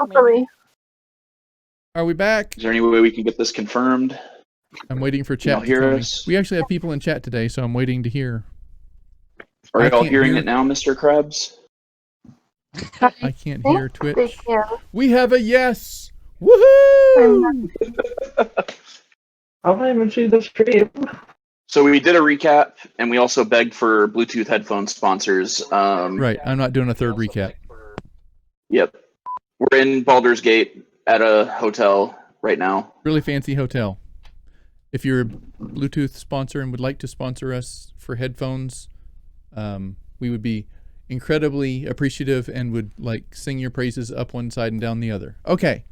Hopefully. Are we back? Is there any way we can get this confirmed? I'm waiting for Can y'all chat to hear tell me. us? We actually have people in chat today, so I'm waiting to hear. Are I y'all can't hearing hear- it now, Mr. Krabs? I can't hear They Twitch. can. We have a yes! Woohoo! I'll even see the stream. So we did a recap, and we also begged for Bluetooth headphone sponsors. Right, I'm not doing a third recap. Yep. We're in Baldur's Gate at a hotel right now. Really fancy hotel. If you're a Bluetooth sponsor and would like to sponsor us for headphones, we would be incredibly appreciative and would like sing your praises up one side and down the other. Okay.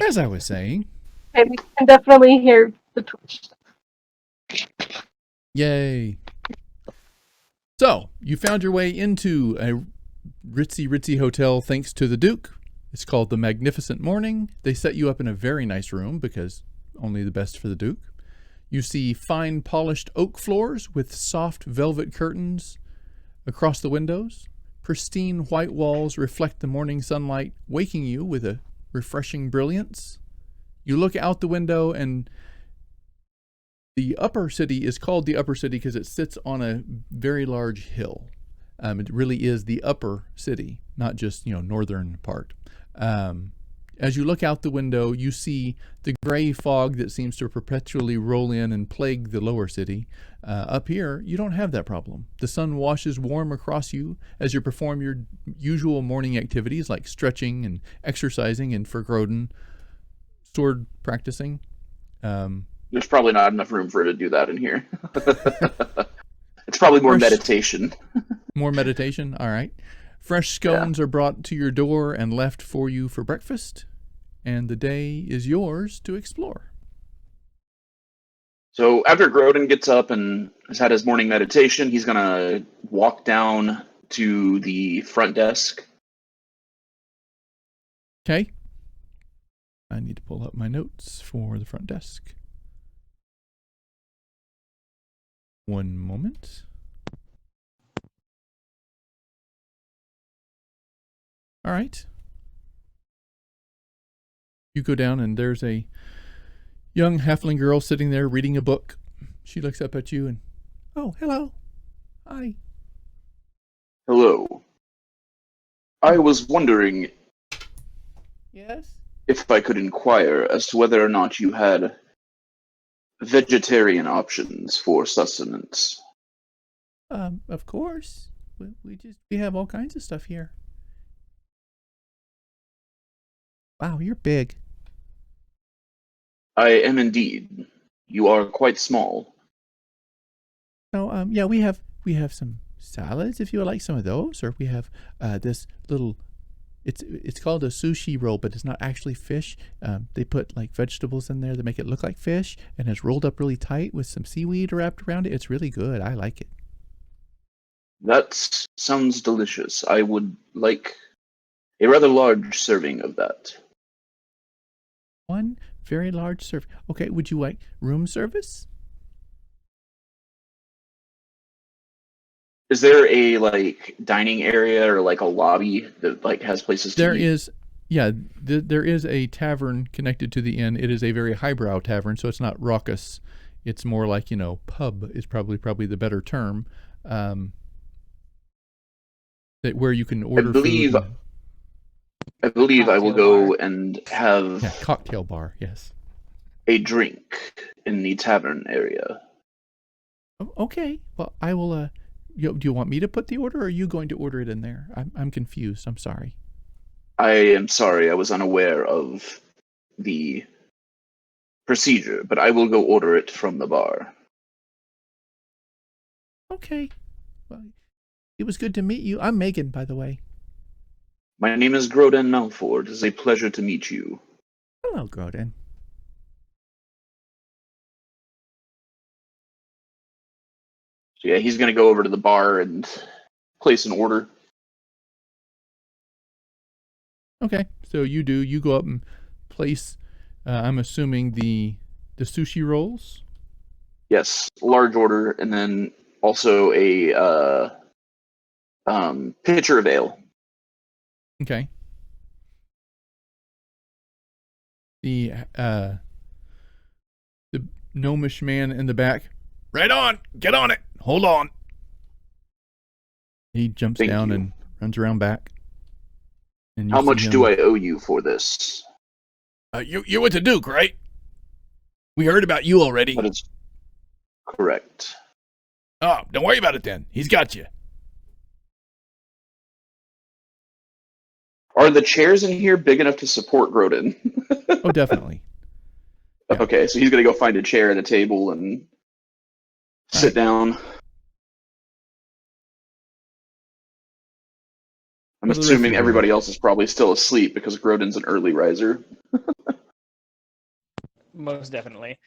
As I was saying. And we can definitely hear the Twitch. Yay. So, you found your way into a ritzy hotel thanks to the Duke. It's called the Magnificent Morning. They set you up in a very nice room because only the best for the Duke. You see fine polished oak floors with soft velvet curtains across the windows. Pristine white walls reflect the morning sunlight, waking you with a refreshing brilliance. You look out the window, and the upper city is called the upper city because it sits on a very large hill. It really is the upper city, not just, northern part. As you look out the window, you see the gray fog that seems to perpetually roll in and plague the lower city. Up here, you don't have that problem. The sun washes warm across you as you perform your usual morning activities like stretching and exercising, and for Groden, sword practicing. There's probably not enough room for it to do that in here. It's probably more meditation. More meditation? All right. Fresh scones are brought to your door and left for you for breakfast, and the day is yours to explore. So after Groden gets up and has had his morning meditation, he's going to walk down to the front desk. Okay. I need to pull up my notes for the front desk. One moment. All right. You go down and there's a young halfling girl sitting there reading a book. She looks up at you and, oh, hello. Hi. Hello. I was wondering Yes? if I could inquire as to whether or not you had vegetarian options for sustenance. Of course. We have all kinds of stuff here. Wow, you're big. I am indeed. You are quite small. So, yeah, we have some salads if you would like some of those, or we have this little. It's called a sushi roll, but it's not actually fish. They put like vegetables in there that make it look like fish, and it's rolled up really tight with some seaweed wrapped around it. It's really good. I like it. That sounds delicious. I would like a rather large serving of that. One very large serve. Okay, would you like room service? Is there a dining area or like a lobby that has places to eat? There is a tavern connected to the inn. It is a very highbrow tavern, so it's not raucous. It's more like, pub is probably the better term. Where you can order food. I believe I will go and have cocktail bar, yes. a drink in the tavern area. Oh, okay. Well, I will. Do you want me to put the order, or are you going to order it in there? I'm confused. I'm sorry. I am sorry. I was unaware of the procedure, but I will go order it from the bar. Okay. Well, it was good to meet you. I'm Megan, by the way. My name is Groden Malford. It is a pleasure to meet you. Hello, Groden. So yeah, he's going to go over to the bar and place an order. Okay, so you go up and place, I'm assuming the sushi rolls? Yes, large order, and then also a pitcher of ale. Okay. The gnomish man in the back. Right on. Get on it. Hold on. He jumps Thank down you. and runs around back. And How much do I owe you for this? You're with the Duke, right? We heard about you already. That is correct. Oh, don't worry about it then. He's got you. Are the chairs in here big enough to support Grodin? Oh, definitely. Yeah. Okay, so he's gonna go find a chair and a table and sit down. I'm For the rest of assuming the everybody else is probably still asleep because Grodin's an early riser. Most definitely.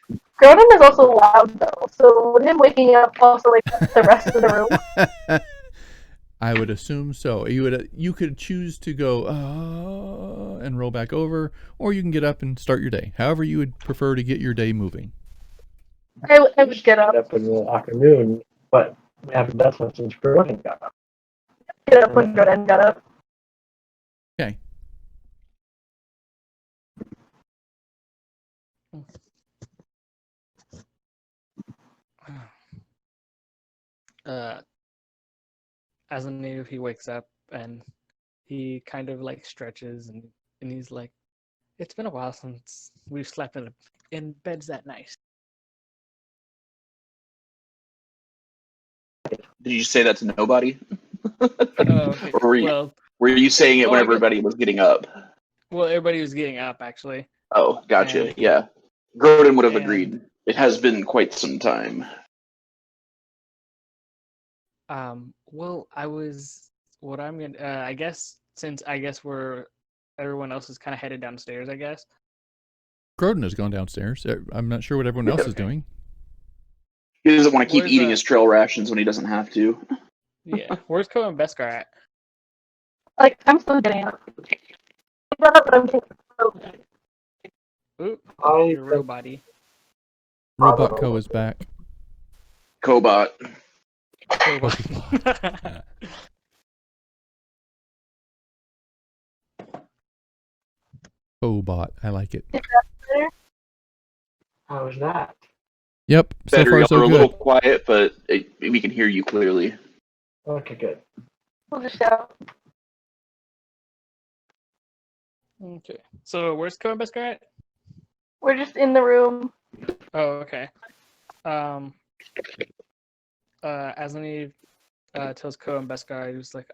Grodin is also loud though, so would him waking up also wake up the rest of the room? I would assume so. You could choose to go and roll back over, or you can get up and start your day. However you would prefer to get your day moving. I would get up. Get up in the afternoon, but we haven't done so since Grodin got up. Get up when Grodin got up. Okay. As a native, he wakes up and he kind of like stretches and he's like, "It's been a while since we've slept in beds that nice." Did you say that to nobody? Okay. Or were you saying it when I guess- everybody was getting up? Well, everybody was getting up actually. Oh, gotcha. And- Yeah. Grodin would have and- agreed. It has been quite some time. Well, I guess since everyone else is kind of headed downstairs, I guess. Grodin has gone downstairs. I'm not sure what everyone else is Okay. doing. He doesn't want to keep Where's eating the- his trail rations when he doesn't have to. Yeah. Where's Ko and Beskar at? Like, I'm still getting up. I got up, but I'm taking Oop, I your real body. Robot Co is back. Cobot. Cobot. I like it. How was that? Yep. So Better, far, y'all so are a good. little quiet, but we can hear you clearly. Okay, good. We'll just shout. Okay. So where's Ko and Beskar at? We're just in the room. Oh, okay. Aslaneve tells Ko and Beskar, he was like,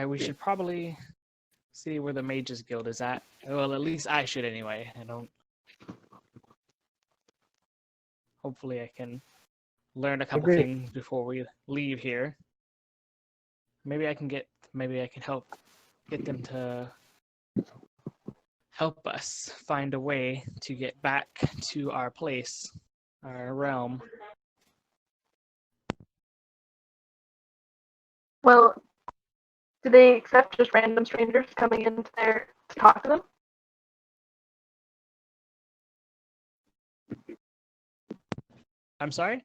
we should probably see where the Mages Guild is at. Well, at least I should anyway. Hopefully I can learn a couple Agreed. things before we leave here. Maybe I can help get them to help us find a way to get back to our place, our realm. Well, do they accept just random strangers coming in there to talk to them? I'm sorry?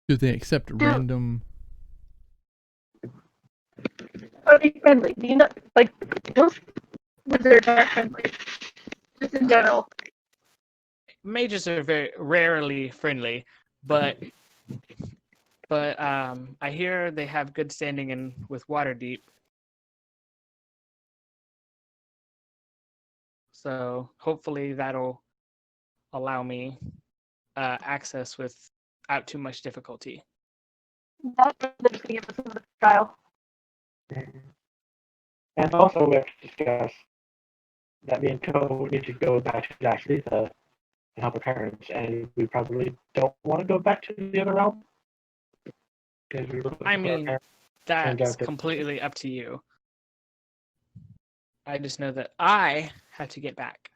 Do they accept random? Are they friendly? Do you know, like, those wizards are friendly? Just in general. Mages are very rarely friendly, but I hear they have good standing with Waterdeep. So hopefully that'll allow me access without too much difficulty. That's the beginning of the trial. And also, we have to discuss that me and Co need to go back to actually to help our parents, and we probably don't want to go back to the other realm. Because we were I mean, turns that's out that- completely up to you. I just know that I have to get back.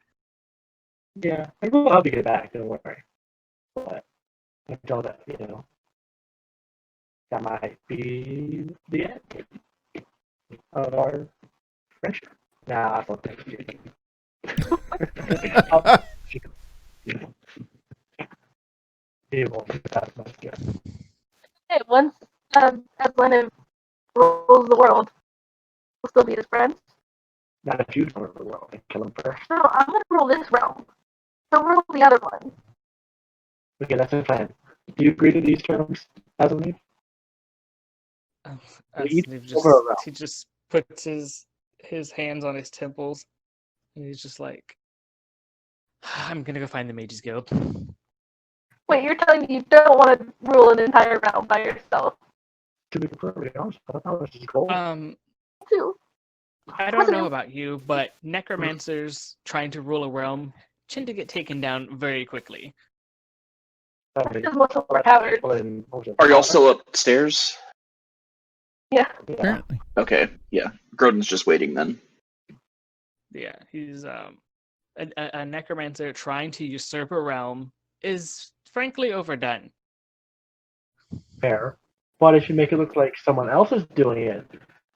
yeah, I will love to get back, don't worry. But until that, that might be the end of our friendship. Nah, I don't think he won't be that much good. Hey, once Aslan rolls the world, we'll still be his friends. Not if you don't rule the world and kill him first. No, I'm gonna rule this realm. So rule the other one. Okay, that's the plan. Do you agree to these terms, Azumi? Lead over a realm. He just puts his hands on his temples, and he's just like, I'm gonna go find the Mages Guild. Wait, you're telling me you don't want to rule an entire realm by yourself? To be perfectly honest, I thought that was his goal. Too. I don't know about you, but necromancers trying to rule a realm tend to get taken down very quickly. Because most of them are cowards. Are y'all still upstairs? Yeah. Apparently. Okay, yeah. Grodin's just waiting then. Yeah, he's a necromancer trying to usurp a realm is frankly overdone. Fair. But if you make it look like someone else is doing it,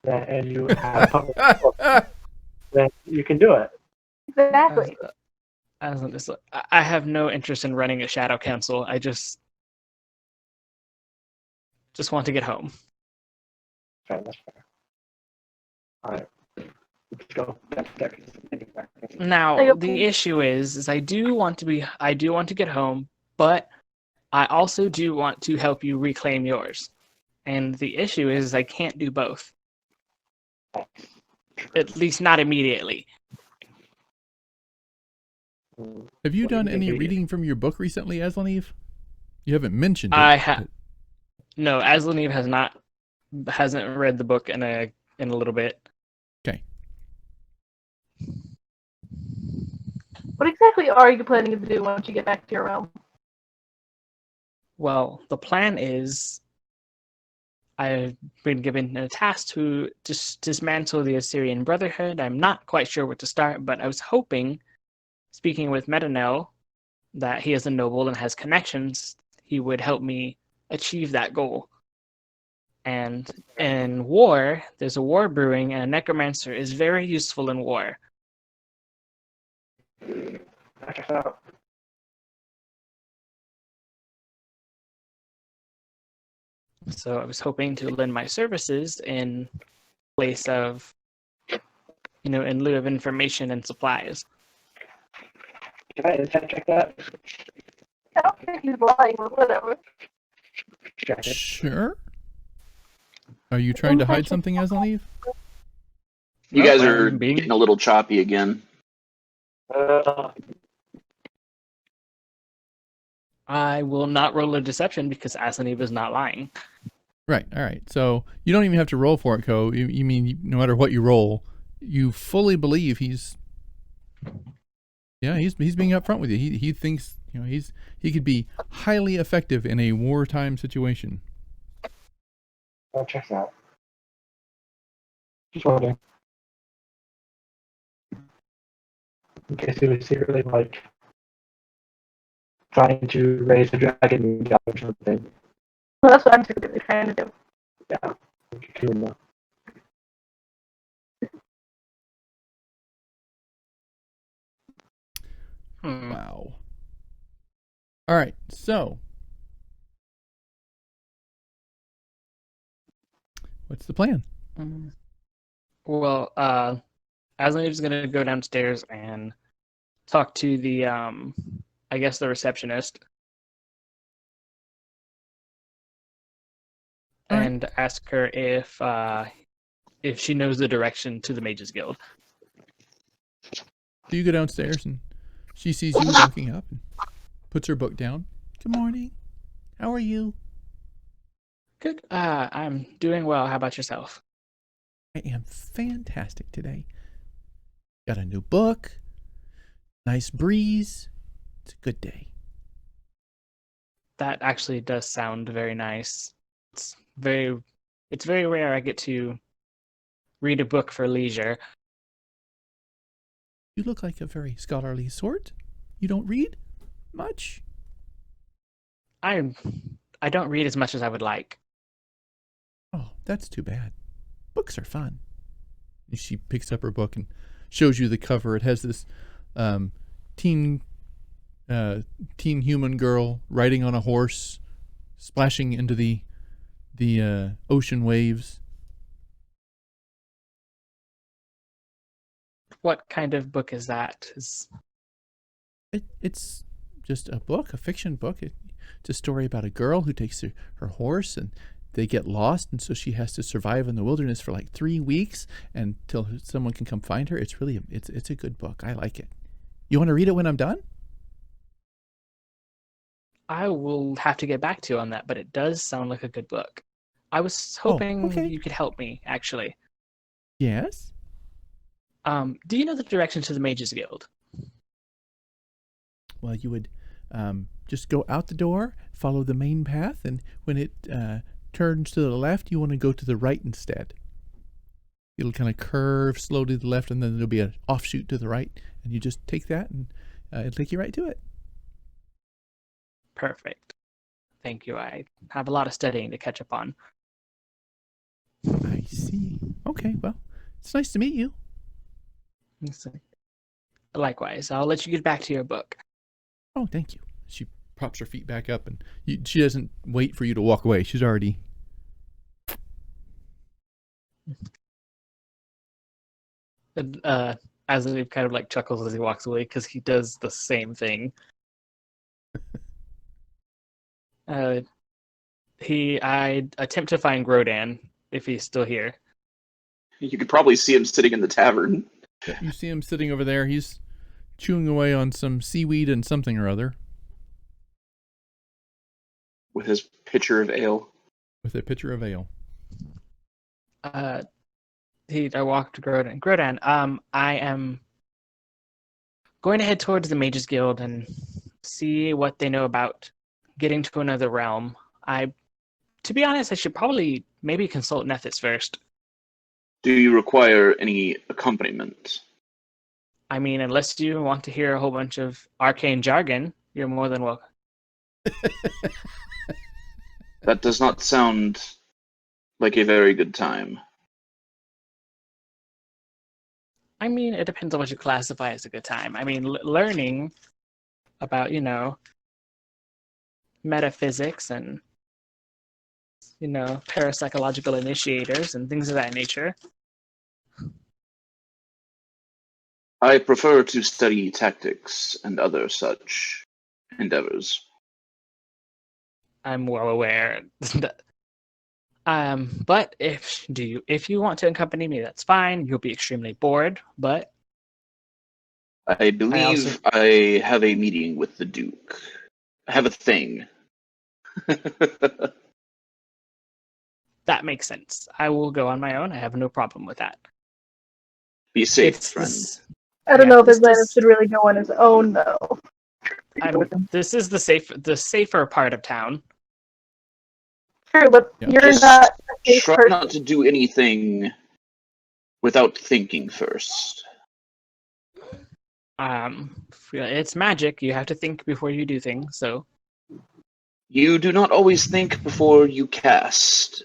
and you have public support, then you can do it. Exactly. I have no interest in running a shadow council. I just want to get home. Fair, that's fair. Alright. Let's go. Now the issue is I do want to get home, but I also do want to help you reclaim yours. And the issue is I can't do both. At least not immediately. Have you done any reading from your book recently, Aslaneve? You haven't mentioned it. I have. No, Aslaneve hasn't read the book in a little bit. Okay. What exactly are you planning to do once you get back to your realm? Well, the plan is I've been given a task to dismantle the Assyrian Brotherhood. I'm not quite sure where to start, but I was hoping, speaking with Metanel, that he is a noble and has connections, he would help me achieve that goal. And in war, there's a war brewing, and a necromancer is very useful in war. So I was hoping to lend my services in place of, in lieu of information and supplies. Can I insight check that? I don't think he's lying, but whatever. Check it. Sure. Are you trying to hide something, Aslaneve? You No, guys are I'm being- getting a little choppy again. I will not roll a deception because Aslaneve is not lying. Right. All right. So you don't even have to roll for it, Ko. You mean no matter what you roll, you fully believe he's being upfront with you. He thinks he could be highly effective in a wartime situation. I'll check that. Just wondering. In case he was secretly trying to raise a dragon or something. Well, that's what I'm secretly trying to do. Yeah. Doing that. Wow. All right. So what's the plan? Well, Aslaneve's gonna go downstairs and talk to the I guess the receptionist. All right. And ask her if she knows the direction to the Mages Guild. So you go downstairs and she sees you walking up and puts her book down. Good morning. How are you? Good. I'm doing well. How about yourself? I am fantastic today. Got a new book. Nice breeze. It's a good day. That actually does sound very nice. It's very rare I get to read a book for leisure. You look like a very scholarly sort. You don't read much? I don't read as much as I would like. Oh, that's too bad. Books are fun. And she picks up her book and shows you the cover. It has this teen human girl riding on a horse, splashing into the ocean waves. What kind of book is that? It's just a book, a fiction book. It's a story about a girl who takes her horse and they get lost, and so she has to survive in the wilderness for like 3 weeks until someone can come find her. It's really it's a good book. I like it. You want to read it when I'm done? I will have to get back to you on that, but it does sound like a good book. I was hoping okay. you could help me, actually. Yes. Do you know the direction to the Mages Guild? Well, you would just go out the door, follow the main path, and when it turns to the left, you want to go to the right instead. It'll kind of curve slowly to the left, and then there'll be an offshoot to the right, and you just take that, and it'll take you right to it. Perfect. Thank you. I have a lot of studying to catch up on. I see. Okay, well, it's nice to meet you. Likewise, I'll let you get back to your book. Oh, thank you. She props her feet back up, and she doesn't wait for you to walk away. She's already... As he kind of like chuckles as he walks away because he does the same thing. I attempt to find Grodan if he's still here. You could probably see him sitting in the tavern. You see him sitting over there. He's chewing away on some seaweed and something or other. With his pitcher of ale. With a pitcher of ale. I walk to Grodan. Grodan, I am going to head towards the Mages Guild and see what they know about getting to another realm. To be honest, I should probably maybe consult Nethys first. Do you require any accompaniment? I mean, unless you want to hear a whole bunch of arcane jargon, you're more than welcome. That does not sound like a very good time. I mean, it depends on what you classify as a good time. I mean, learning about, metaphysics and, parapsychological initiators and things of that nature. I prefer to study tactics and other such endeavors. I'm well aware. But if you want to accompany me, that's fine. You'll be extremely bored, but I believe I have a meeting with the Duke. I have a thing. that makes sense. I will go on my own. I have no problem with that. Be safe, friend. I don't know if Atlantis should really go on his own, though. This is the safer part of town. True, but you're Just not a safe try person. not to do anything without thinking first. It's magic. You have to think before you do things, so... You do not always think before you cast.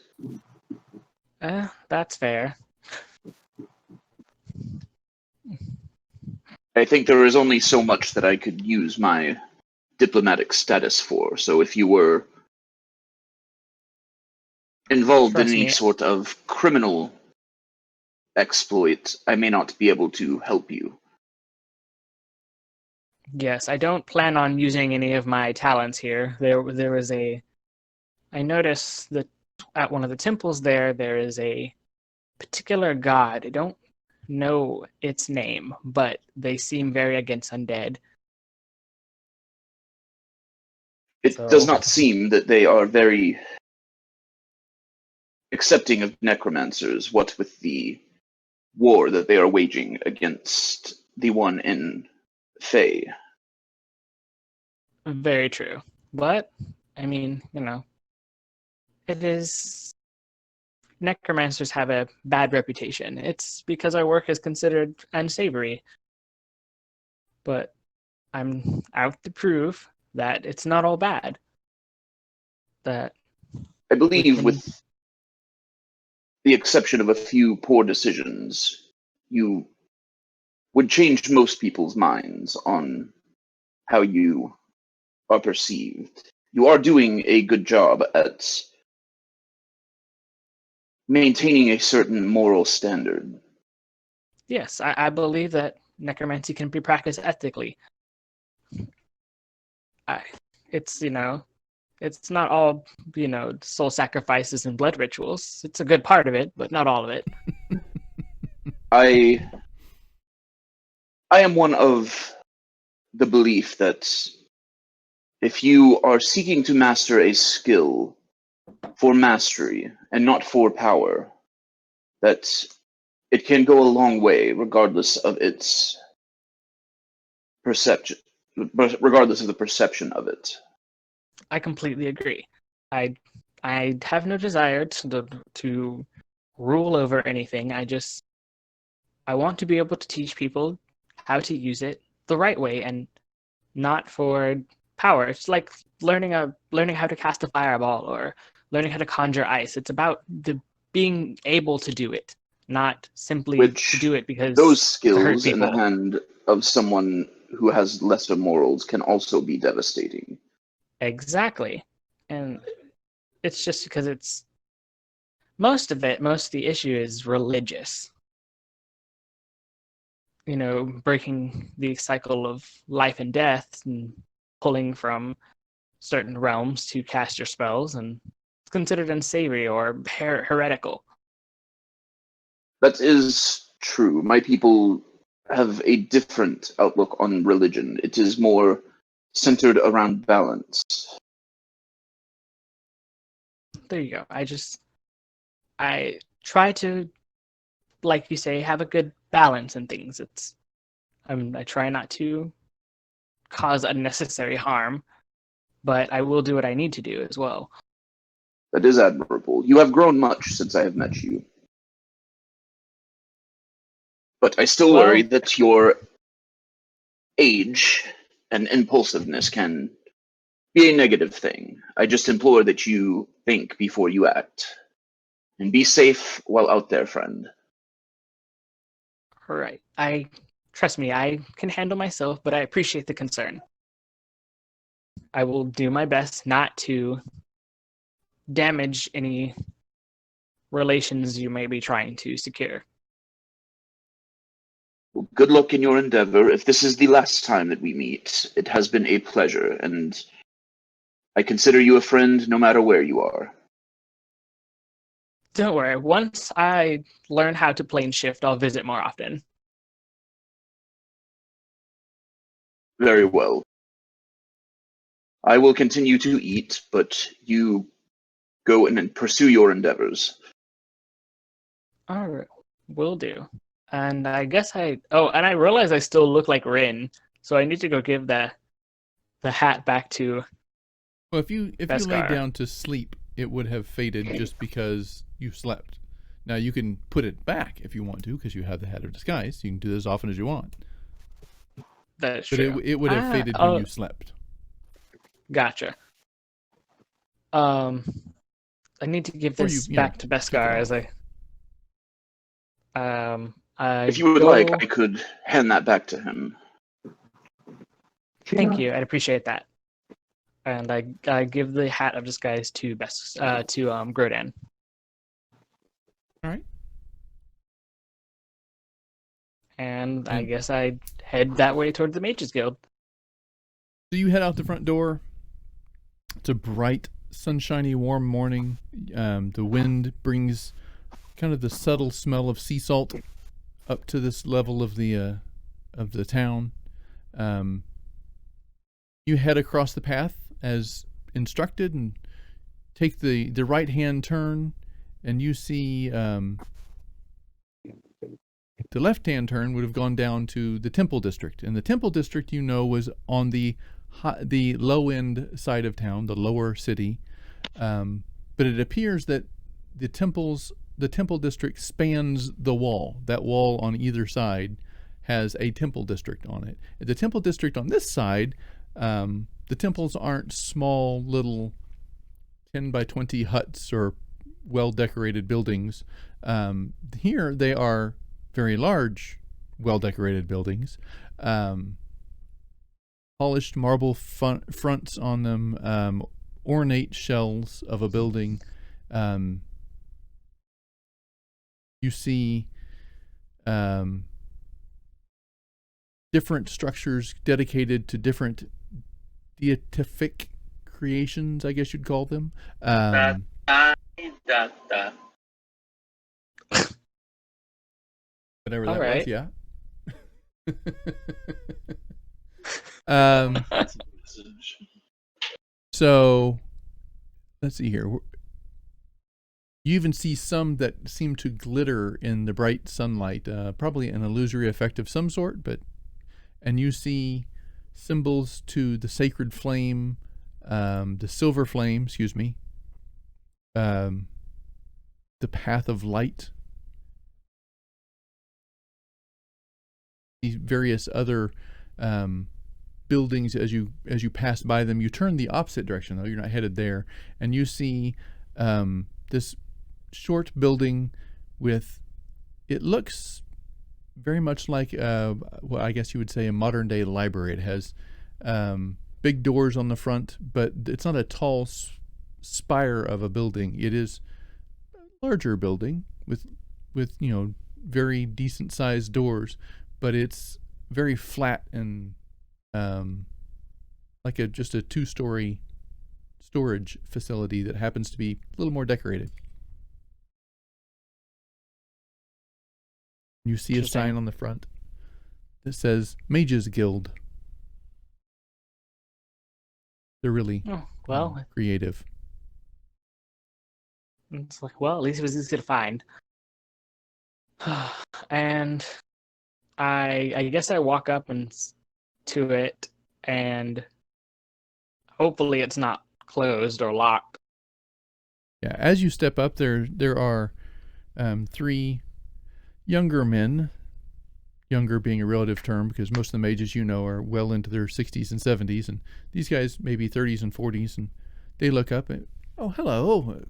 That's fair. I think there is only so much that I could use my diplomatic status for, so if you were involved in any sort of criminal exploit, I may not be able to help you. Yes, I don't plan on using any of my talents here. There was I noticed that at one of the temples there is a particular god. I don't know its name, but they seem very against undead. It does not seem that they are very accepting of necromancers, what with the war that they are waging against the one in Fae. Very true. But, I mean, it is... Necromancers have a bad reputation. It's because our work is considered unsavory. But I'm out to prove that it's not all bad. That I believe with the exception of a few poor decisions, you would change most people's minds on how you are perceived. You are doing a good job at maintaining a certain moral standard. Yes, I believe that necromancy can be practiced ethically. It's, it's not all, soul sacrifices and blood rituals. It's a good part of it, but not all of it. I am one of the belief that if you are seeking to master a skill for mastery and not for power, that it can go a long way regardless of its perception, regardless of the perception of it. I completely agree. I have no desire to rule over anything. I want to be able to teach people how to use it the right way and not for power. It's like learning how to cast a fireball or learning how to conjure ice. It's about the being able to do it, not simply Which to do it because those to hurt skills in the people. hand of someone who has lesser morals can also be devastating. Exactly. And it's just because most of the issue is religious. Breaking the cycle of life and death and pulling from certain realms to cast your spells, and it's considered unsavory or heretical. That is true. My people have a different outlook on religion. It is more centered around balance. There you go. I try to, like you say, have a good balance in things. I try not to cause unnecessary harm, but I will do what I need to do as well. That is admirable. You have grown much since I have met you. But I still worry Well, that your age and impulsiveness can be a negative thing. I just implore that you think before you act. And be safe while out there, friend. all right. Trust me, I can handle myself, but I appreciate the concern. I will do my best not to damage any relations you may be trying to secure. Well, good luck in your endeavor. If this is the last time that we meet, it has been a pleasure, and I consider you a friend no matter where you are. Don't worry, once I learn how to plane shift, I'll visit more often. Very well. I will continue to eat, but you go and pursue your endeavors. All right, will do. And I guess and I realize I still look like Rin, so I need to go give the hat back to Well, if you laid Beskar. down to sleep, it would have faded just because you slept. Now you can put it back if you want to, because you have the hat of disguise. You can do this as often as you want. That's But true. it would have faded when you slept. Gotcha. I need to give Or this you back to took it Beskar as off. If you would like, I could hand that back to him. Thank you. I'd appreciate that. And I give the hat of disguise to Grodan. All right. And I guess I head that way toward the Mages Guild. So you head out the front door. It's a bright, sunshiny, warm morning. The wind brings kind of the subtle smell of sea salt up to this level of the town. You head across the path as instructed and take the right hand turn, and you see the left hand turn would have gone down to the Temple District, and the Temple District was on the low end side of town, the lower city, but it appears that the Temple District spans the wall. That wall on either side has a Temple District on it. The Temple District on this side, the temples aren't small little 10 by 20 huts or well-decorated buildings. Here they are very large, well-decorated buildings. Polished marble fronts on them, ornate shells of a building. You see different structures dedicated to different deific creations, I guess you'd call them. Whatever that All was, right. yeah. So let's see here. You even see some that seem to glitter in the bright sunlight, probably an illusory effect of some sort, and you see symbols to the sacred flame, the silver flame, excuse me, the path of light, these various other buildings. As you pass by them, you turn the opposite direction, though you're not headed there, and you see this short building with, it looks very much like well, I guess you would say a modern day library. It has big doors on the front, but it's not a tall spire of a building. It is a larger building with very decent sized doors, but it's very flat and like just a 2-story storage facility that happens to be a little more decorated. You see a sign on the front that says Mages Guild. They're really creative. It's like, well, at least it was easy to find. And I guess I walk up to it, and hopefully it's not closed or locked. Yeah, as you step up, there are 3 younger men, younger being a relative term because most of the mages are well into their 60s and 70s, and these guys maybe 30s and 40s, and they look up and, oh, hello,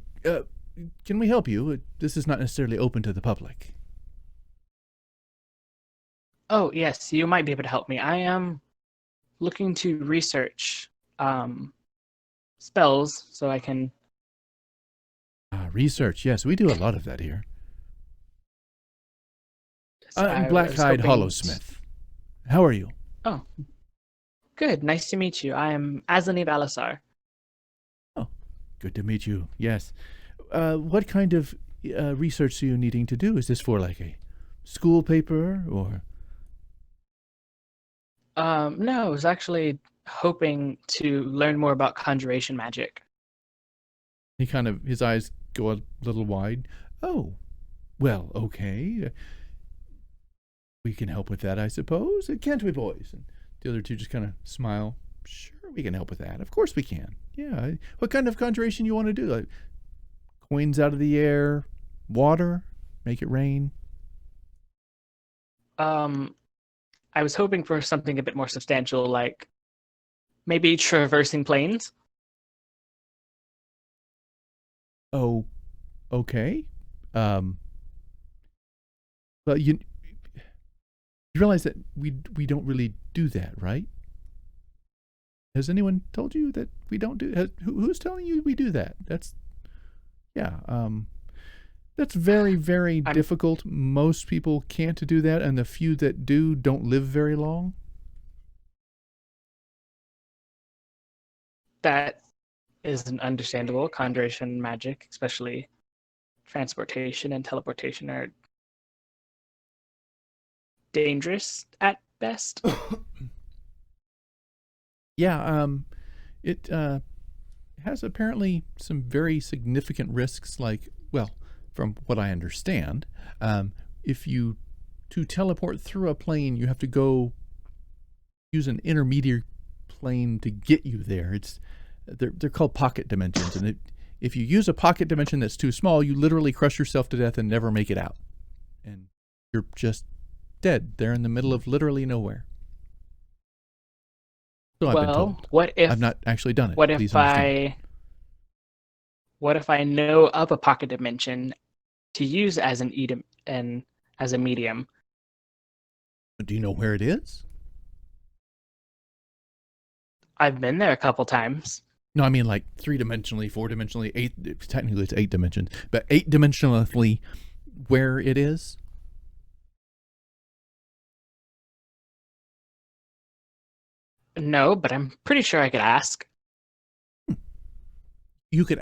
can we help you? This is not necessarily open to the public. Oh, yes, you might be able to help me. I am looking to research spells so I can... Research, yes, we do a lot of that here. I'm I Black was Eyed hoping- Hollowsmith. How are you? Oh, good. Nice to meet you. I am Azaniv Alisar. Oh, good to meet you, yes. What kind of research are you needing to do? Is this for like a school paper or... No, I was actually hoping to learn more about conjuration magic. His eyes go a little wide. Oh, well, okay. We can help with that, I suppose. Can't we, boys? And the other 2 just kind of smile. Sure, we can help with that. Of course we can. Yeah. What kind of conjuration you want to do? Like coins out of the air, water, make it rain? I was hoping for something a bit more substantial, like maybe traversing planes. Oh, okay. Well, you realize that we don't really do that, right? Has anyone told you that we don't do? Who's telling you we do that? That's very, very difficult. Most people can't do that, and the few that do don't live very long. That is an understandable. Conjuration magic, especially transportation and teleportation, are dangerous at best. Yeah, it has apparently some very significant risks, like, well, from what I understand, if you to teleport through a plane, you have to go use an intermediate plane to get you there. They're called pocket dimensions, and if you use a pocket dimension that's too small, you literally crush yourself to death and never make it out, and you're just dead there in the middle of literally nowhere. So I've been told. What if I've not actually done it? What Please if understand. what if I know of a pocket dimension to use as as a medium? Do you know where it is? I've been there a couple times. No, I mean like 3-dimensionally, 4-dimensionally, 8. Technically, it's 8 dimensions, but 8-dimensionally, where it is. No, but I'm pretty sure I could ask. You could.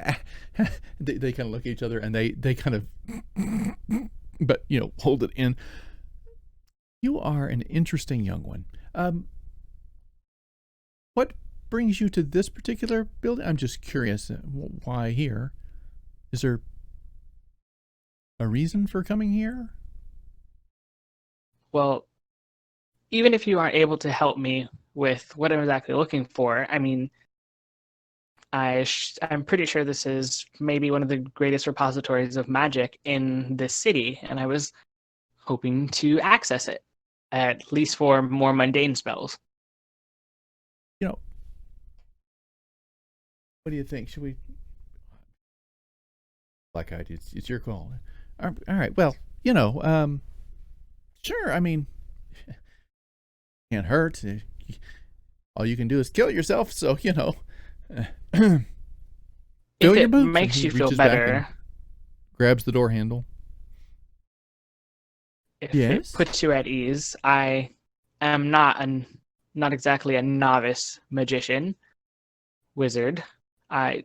They kind of look at each other and they kind of, but hold it in. You are an interesting young one. What brings you to this particular building? I'm just curious. Why here? Is there a reason for coming here? Well, even if you aren't able to help me with what I'm exactly looking for, I mean, I'm pretty sure this is maybe one of the greatest repositories of magic in this city, and I was hoping to access it, at least for more mundane spells. What do you think? Should we? Black Eyed, it's your call. All right. Well, sure. I mean, can't hurt. All you can do is kill yourself. So fill If your it boots. makes And he you feel reaches back better, and grabs the door handle. if Yes? it puts you at ease, I am not exactly a novice magician, wizard. I'm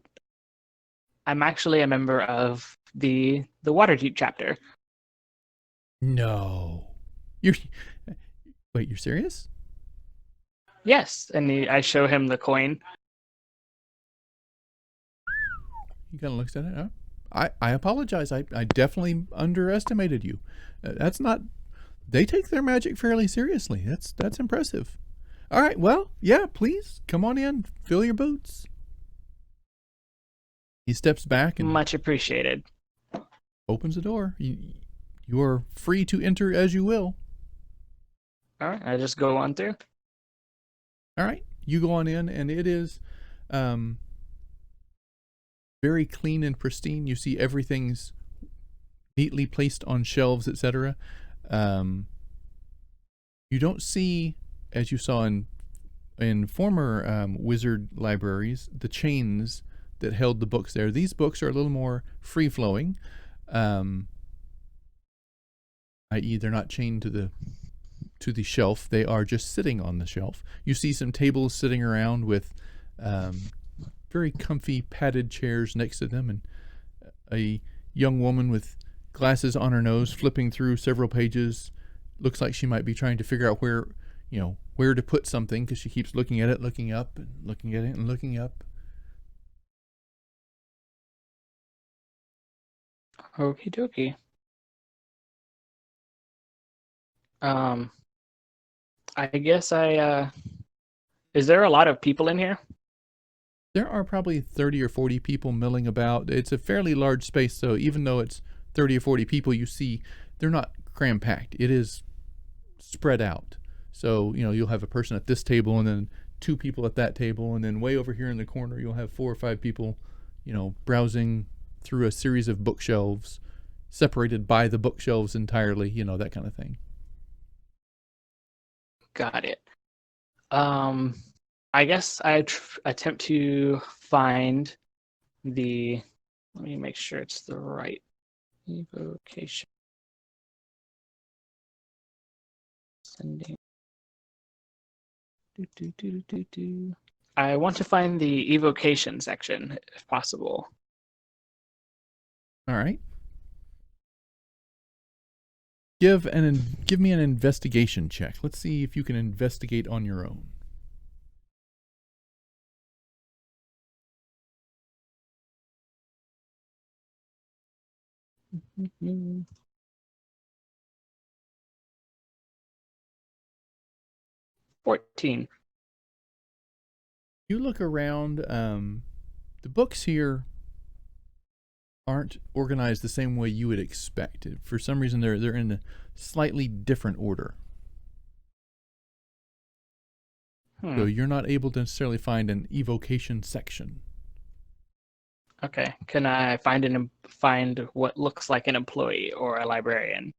actually a member of the Waterdeep chapter. No. Wait, you're serious? Yes, and I show him the coin. He kind of looks at it. Oh, I apologize. I definitely underestimated you. That's not. They take their magic fairly seriously. That's impressive. All right. Well, yeah. Please come on in. Fill your boots. He steps back and Much appreciated. opens the door. You are free to enter as you will. All right, I just go on through. All right. You go on in, and it is very clean and pristine. You see everything's neatly placed on shelves, etc. You don't see, as you saw in former wizard libraries, the chains that held the books there. These books are a little more free-flowing, i.e. they're not chained to the shelf. They are just sitting on the shelf. You see some tables sitting around with very comfy padded chairs next to them, and a young woman with glasses on her nose flipping through several pages. Looks like she might be trying to figure out where to put something, because she keeps looking at it, looking up, and looking at it, and looking up. Okie dokie. I guess is there a lot of people in here? There are probably 30 or 40 people milling about. It's a fairly large space, so even though it's 30 or 40 people, you see they're not cram-packed. It is spread out. So, you'll have a person at this table, and then 2 people at that table, and then way over here in the corner, you'll have 4 or 5 people, browsing through a series of bookshelves, separated by the bookshelves entirely, that kind of thing. Got it. I guess I attempt to find the. Let me make sure it's the right evocation. Sending. I want to find the evocation section, if possible. All right. Give me an investigation check. Let's see if you can investigate on your own. Mm-hmm. 14. You look around. The books here aren't organized the same way you would expect. For some reason, they're in a slightly different order. So you're not able to necessarily find an evocation section. Okay. Can I find what looks like an employee or a librarian?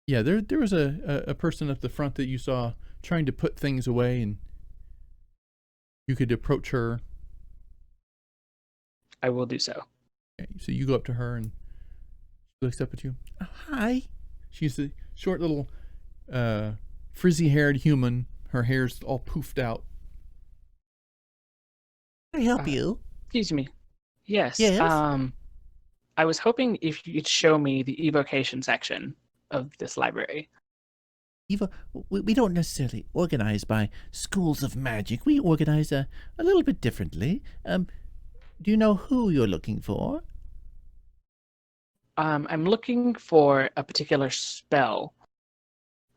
Yeah, there was a person at the front that you saw trying to put things away, and you could approach her. I will do so. Okay, so you go up to her, and she looks up at you. Oh, hi. She's a short little frizzy-haired human. Her hair's all poofed out, Can I help you? Excuse me. Yes. Yes? I was hoping if you could show me the evocation section of this library. Eva, we don't necessarily organize by schools of magic. We organize a little bit differently. Do you know who you're looking for? I'm looking for a particular spell,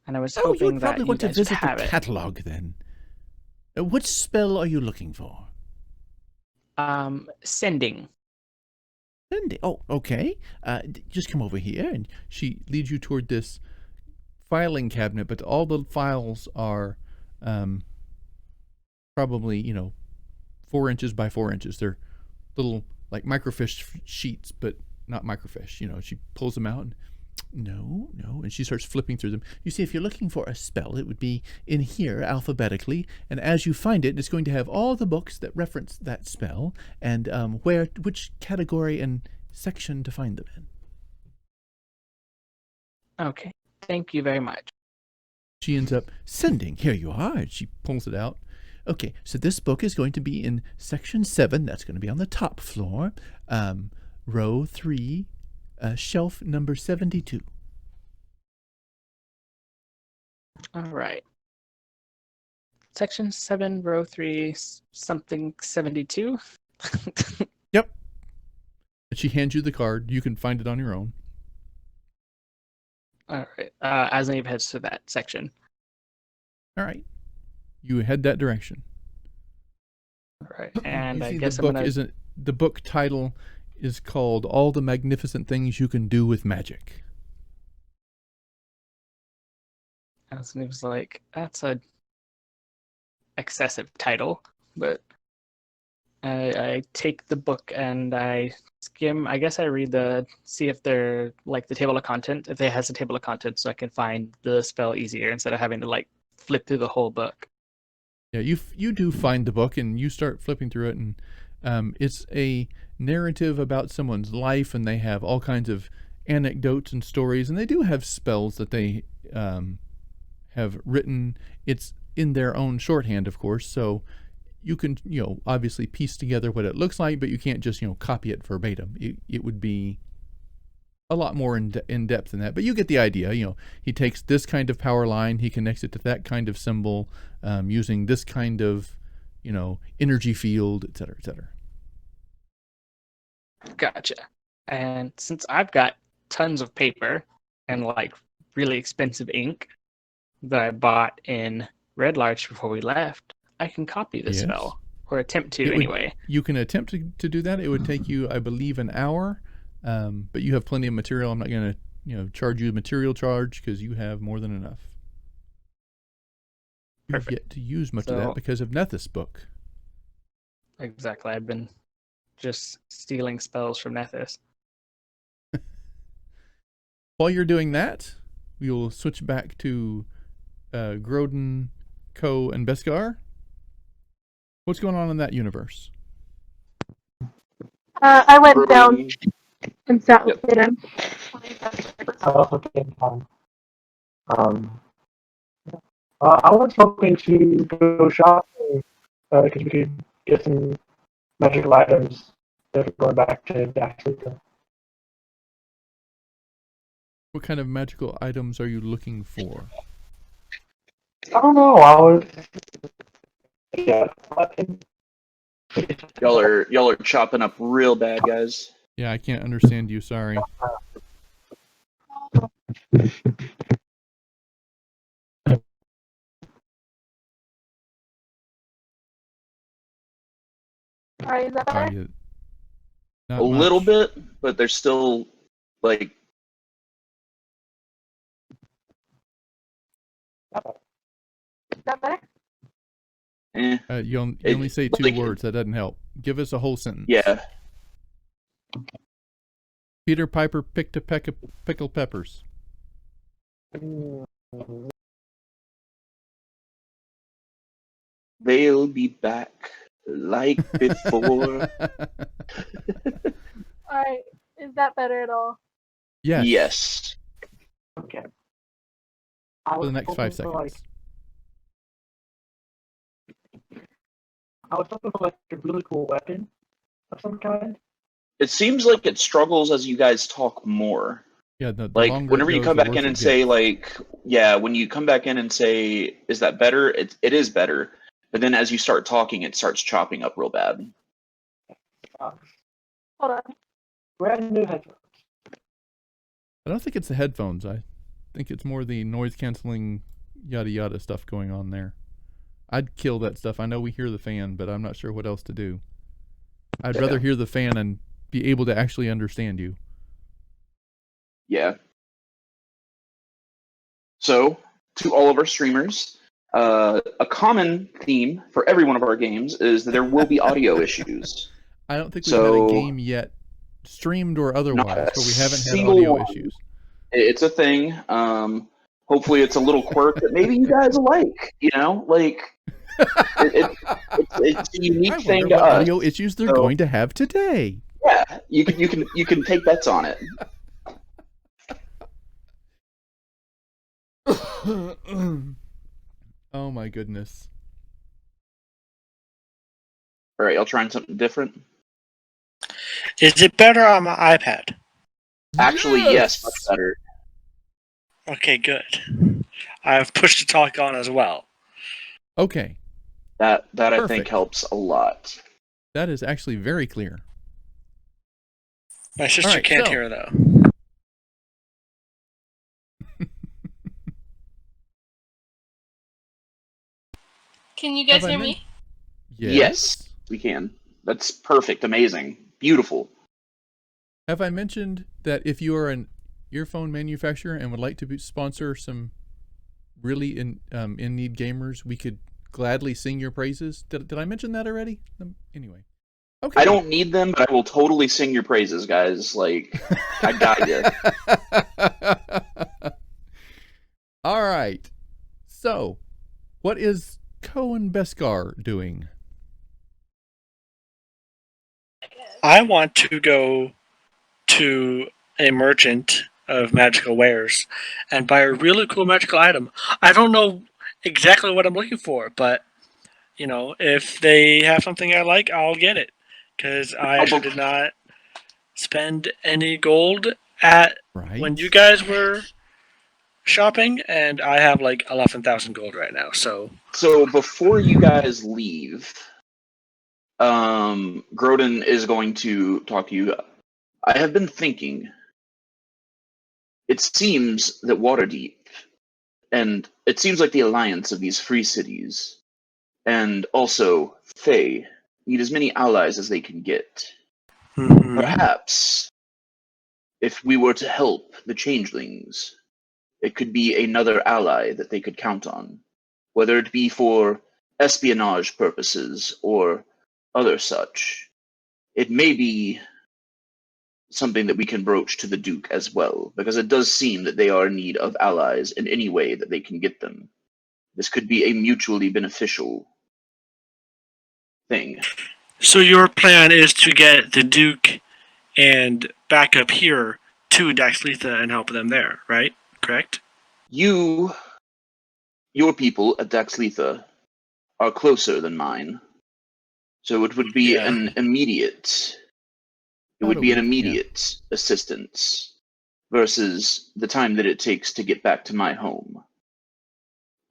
and I was Oh, hoping you'd that probably you want to guys would visit the have it. catalog then. Which spell are you looking for? Sending. Cindy. Oh, okay. Just come over here, and She leads you toward this filing cabinet, but all the files are probably 4 inches by 4 inches. They're little like microfiche sheets, but not microfiche. She pulls them out and no, and she starts flipping through them. you see, if you're looking for a spell, it would be in here alphabetically, and as you find it, it's going to have all the books that reference that spell and which category and section to find them in. Okay. Thank you very much. She ends up Sending. Here you are. And she pulls it out. Okay, so this book is going to be in section 7. That's going to be on the top floor, row 3, shelf number 72. All right. Section 7, row 3, something 72. Yep. And she hands you the card. You can find it on your own. All right. Asnave heads to that section. All right. You head that direction. All right. And You I see guess the I'm book gonna. isn't. The book title is called "All the Magnificent Things You Can Do with Magic." Asnave's like, that's a excessive title, but I take the book and I skim. I guess I read see if they're like the table of content, if it has a table of content, so I can find the spell easier instead of having to like flip through the whole book. Yeah, you do find the book and you start flipping through it, and it's a narrative about someone's life, and they have all kinds of anecdotes and stories, and they do have spells that they have written. It's in their own shorthand, of course, so you can obviously piece together what it looks like, but you can't just copy it verbatim. It would be a lot more in depth than that, but you get the idea. He takes this kind of power line, he connects it to that kind of symbol, using this kind of energy field, etc., etc. Gotcha. And since I've got tons of paper and like really expensive ink that I bought in Red Larch before we left, I can copy this Yes. spell, or attempt to anyway. You can attempt to do that. It would take you, I believe, an hour, but you have plenty of material. I'm not going to charge you a material charge because you have more than enough. You've Perfect. yet to use much of So- that because of Nethys' book. Exactly. I've been just stealing spells from Nethys. While you're doing that, we will switch back to Grodin, Ko, and Beskar. What's going on in that universe? I went down and sat with him. I also came home. I was hoping to go shopping because we could get some magical items that are going back to Daxlita. What kind of magical items are you looking for? I don't know. I was. Yeah. Y'all are chopping up real bad, guys. Yeah, I can't understand you. Sorry. Alright, is that better? Not A little much. bit, but there's still like Is that better? You It- only say two like- words. That doesn't help. Give us a whole sentence. yeah. Peter Piper picked a peck of pickled peppers. They'll be back like before. Alright, is that better at all? Yes. Yes. Okay. For the next 5 hoping for, seconds. I was looking for like a really cool weapon of some kind. It seems like it struggles as you guys talk more. Yeah, the Like, longer whenever it you goes, come the back worse in it and say, gets. like, yeah, when you come back in and say, is that better? It is better. But then as you start talking, it starts chopping up real bad. Hold Hold on. brand new headphones. I don't think it's the headphones. I think it's more the noise canceling yada yada stuff going on there. I'd kill that stuff. I know we hear the fan, but I'm not sure what else to do. I'd rather hear the fan and be able to actually understand you. Yeah. So, to all of our streamers, a common theme for every one of our games is that there will be audio issues. I don't think we've had a So, game yet, streamed or not otherwise, a where we haven't had single audio one. issues. It's a thing. Hopefully, it's a little quirk that maybe you guys will like. You know, like it's a unique I thing wonder to what us. audio issues they're So, going to have today. yeah, you can take bets on it. Oh my goodness. All right, I'll try something different. Is it better on my iPad? Actually, yes, much better. Okay, good. I've pushed the talk on as well. Okay, That I think Perfect. helps a lot. that is actually very clear. My sister Alright, can't so- hear though. Can you guys Have I hear men- me? Yes, we can. That's perfect, amazing, beautiful. Have I mentioned that if you are an earphone manufacturer and would like to sponsor some really in need gamers, we could gladly sing your praises? Did I mention that already? Anyway. Okay. I don't need them, but I will totally sing your praises, guys. Like, I got you. All right. So, what is Cohen Beskar doing? I want to go to a merchant of magical wares and buy a really cool magical item. I don't know exactly what I'm looking for, but you know, if they have something I like, I'll get it. Because I actually did not spend any gold at Right. when you guys were shopping, and I have like 11,000 gold right now. So before you guys leave, Grodin is going to talk to you. I have been thinking. It seems that Waterdeep, and it seems like the alliance of these free cities, and also Fae, need as many allies as they can get. Perhaps, if we were to help the changelings, it could be another ally that they could count on, whether it be for espionage purposes or other such. It may be something that we can broach to the Duke as well, because it does seem that they are in need of allies in any way that they can get them. This could be a mutually beneficial thing. So your plan is to get the Duke and back up here to Daxletha and help them there, right? Correct? Your people at Daxletha are closer than mine, so it would be an immediate. It would be an immediate assistance versus the time that it takes to get back to my home.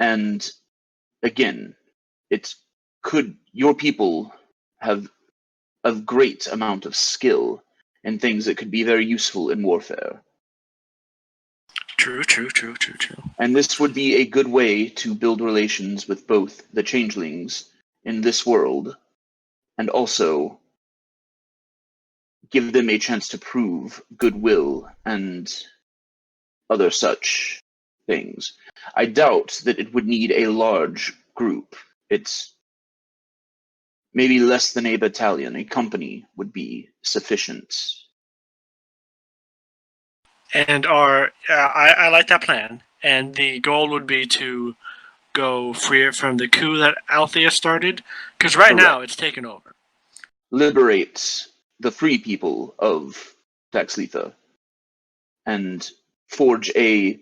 And again, your people have a great amount of skill in things that could be very useful in warfare. True. And this would be a good way to build relations with both the changelings in this world and also give them a chance to prove goodwill and other such things. I doubt that it would need a large group. It's maybe less than a battalion. A company would be sufficient. And I like that plan. And the goal would be to go free it from the coup that Althea started, because right now it's taken over. Liberate the free people of Daxletha and forge a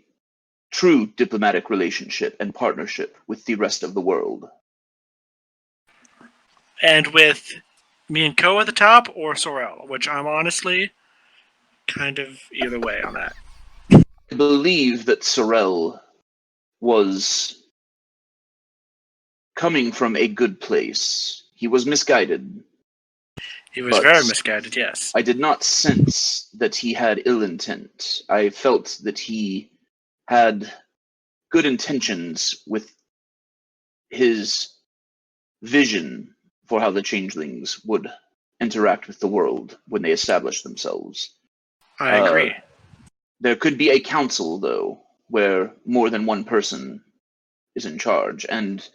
true diplomatic relationship and partnership with the rest of the world. And with me and Co at the top, or Sorel, which I'm honestly kind of either way on that. I believe that Sorel was coming from a good place. He was misguided. He was But very misguided, yes. I did not sense that he had ill intent. I felt that he had good intentions with his vision for how the changelings would interact with the world when they established themselves. I agree. There could be a council, though, where more than one person is in charge, and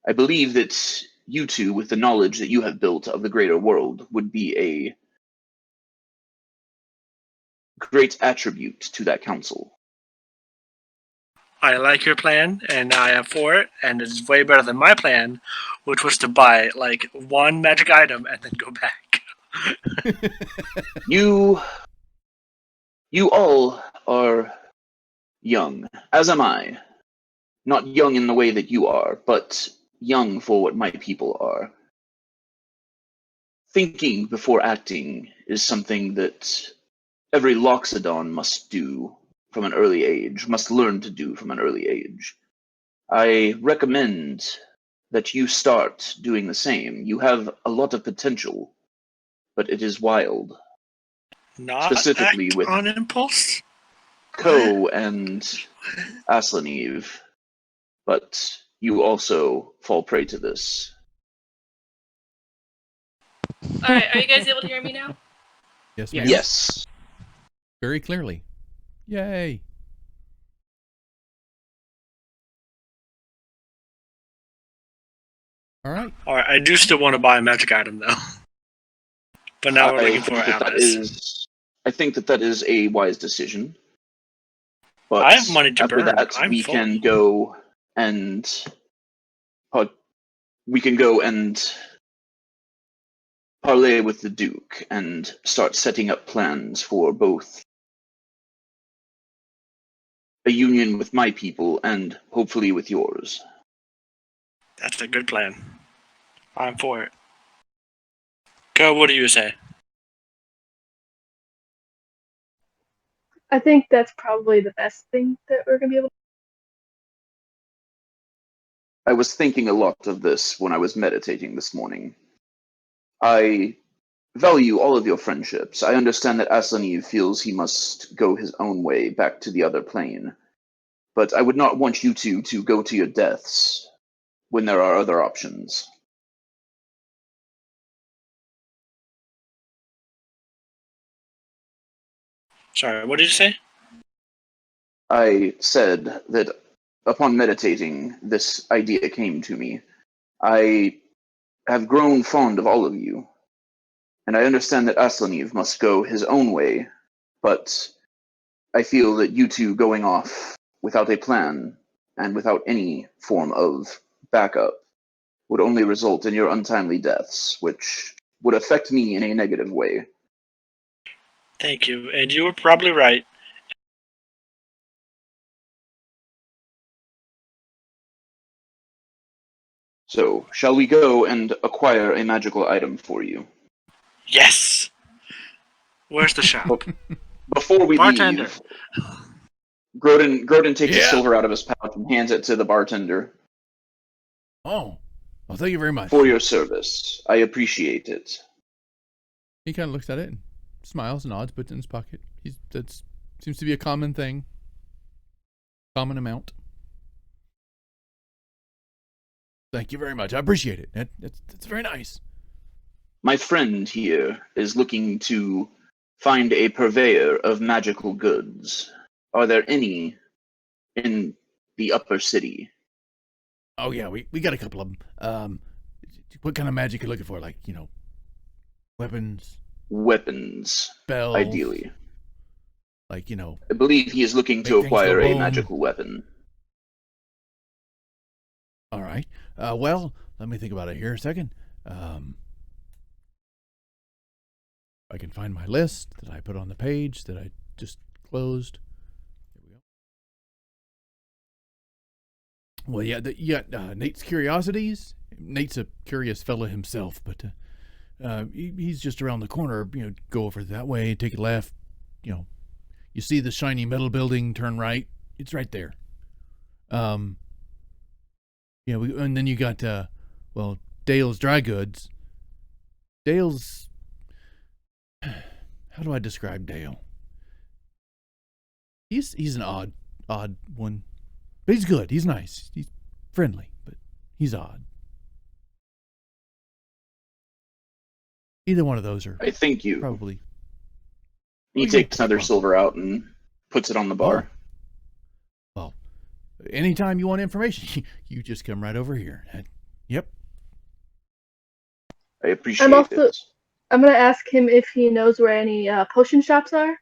I believe that you two, with the knowledge that you have built of the greater world, would be a great attribute to that council. I like your plan, and I am for it, and it's way better than my plan, which was to buy, like, one magic item and then go back. You all are young, as am I. Not young in the way that you are, but young for what my people are. Thinking before acting is something that every Loxodon must do from an early age, must learn to do from an early age. I recommend that you start doing the same. You have a lot of potential, but it is wild. Not Specifically act with on impulse? Ko and Aslaniv, but you also fall prey to this. Alright, are you guys able to hear me now? Yes, Yes. ma'am. Yes. Very clearly. Yay. All right. Alright, I do still want to buy a magic item, though. But now we're looking for Alice. I think that is a wise decision. But I have money to after burn. that, I'm we full. can go and parlay with the Duke and start setting up plans for both a union with my people and hopefully with yours. That's a good plan. I'm for it. Go, what do you say? I think that's probably the best thing that we're gonna be able to. I was thinking a lot of this when I was meditating this morning. I value all of your friendships. I understand that Aslaniv feels he must go his own way back to the other plane. But I would not want you two to go to your deaths when there are other options. Sorry, what did you say? I said that upon meditating, this idea came to me. I have grown fond of all of you, and I understand that Aslaniv must go his own way, but I feel that you two going off without a plan and without any form of backup would only result in your untimely deaths, which would affect me in a negative way. Thank you, and you were probably right. So, shall we go and acquire a magical item for you? Yes! Where's the shop? Before we Bartender. leave, Grodin takes a Yeah. silver out of his pouch and hands it to the bartender. Oh, well, thank you very much. For your service. I appreciate it. He kind of looks at it and smiles, nods, puts it in his pocket. That seems to be a common thing. Common amount. Thank you very much. I appreciate it. That's very nice. My friend here is looking to find a purveyor of magical goods. Are there any in the upper city? Oh, yeah, we got a couple of them. What kind of magic are you looking for? Like, weapons? Weapons, Spells? ideally. Like, I believe he is looking to make things acquire go a boom. magical weapon. All right. Well, let me think about it here a second. I can find my list that I put on the page that I just closed. Here we go. Well, yeah, you got Nate's Curiosities Nate's a curious fellow himself, but he's just around the corner. Go over that way, take a left. You see the shiny metal building, turn right. It's right there. And then you got Dale's Dry Goods. Dale's, how do I describe Dale? He's an odd one, but he's good. He's nice. He's friendly, but he's odd. Either one of those are. I think you. Probably. He takes another silver out and puts it on the bar. Well, anytime you want information, you just come right over here. Yep. I appreciate it. I'm going to ask him if he knows where any potion shops are,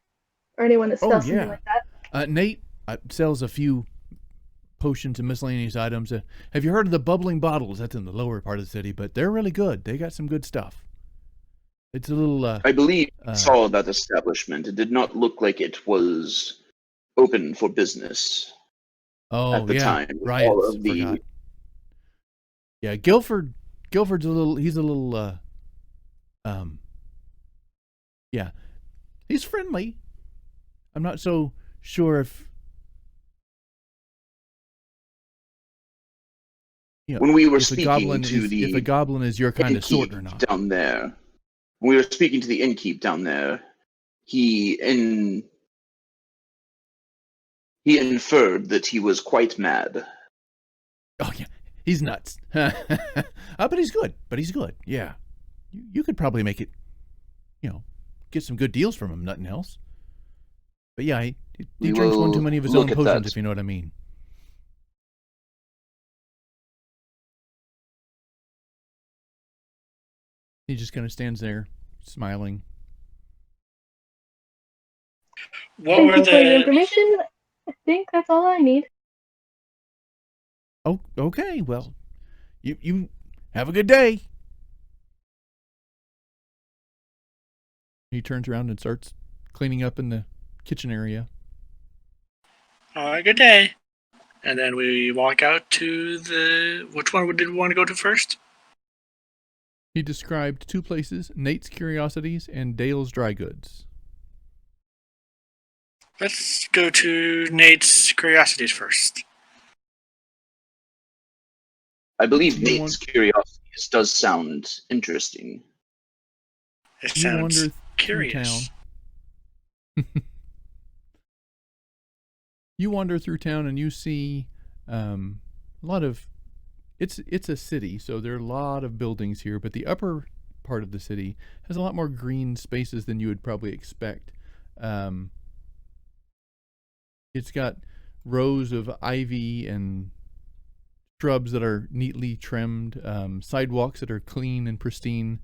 or anyone that sells something like that. Nate sells a few potions and miscellaneous items. Have you heard of the Bubbling Bottles? That's in the lower part of the city, but they're really good. They got some good stuff. It's a little... I believe I saw that establishment. It did not look like it was open for business at the time. Right. Yeah, Guilford's a little... He's a little... he's friendly. I'm not so sure if... when we were if a goblin is your kind of sort or not. Down there. When we were speaking to the innkeep down there, he inferred that he was quite mad. Oh yeah, he's nuts. But he's good. Yeah, you could probably make it. Get some good deals from him. Nothing else. But yeah, he drinks one too many of his own potions, if you know what I mean. He just kind of stands there, smiling. Thank you for the information. I think that's all I need. Oh, okay. Well, you have a good day. He turns around and starts cleaning up in the kitchen area. All right, good day. And then we walk out to the... Which one did we want to go to first? He described two places, Nate's Curiosities and Dale's Dry Goods. Let's go to Nate's Curiosities first. I believe Nate's Curiosities does sound interesting. It sounds curious. You wander through town and you see a lot of... It's a city, so there are a lot of buildings here, but the upper part of the city has a lot more green spaces than you would probably expect. It's got rows of ivy and shrubs that are neatly trimmed, sidewalks that are clean and pristine,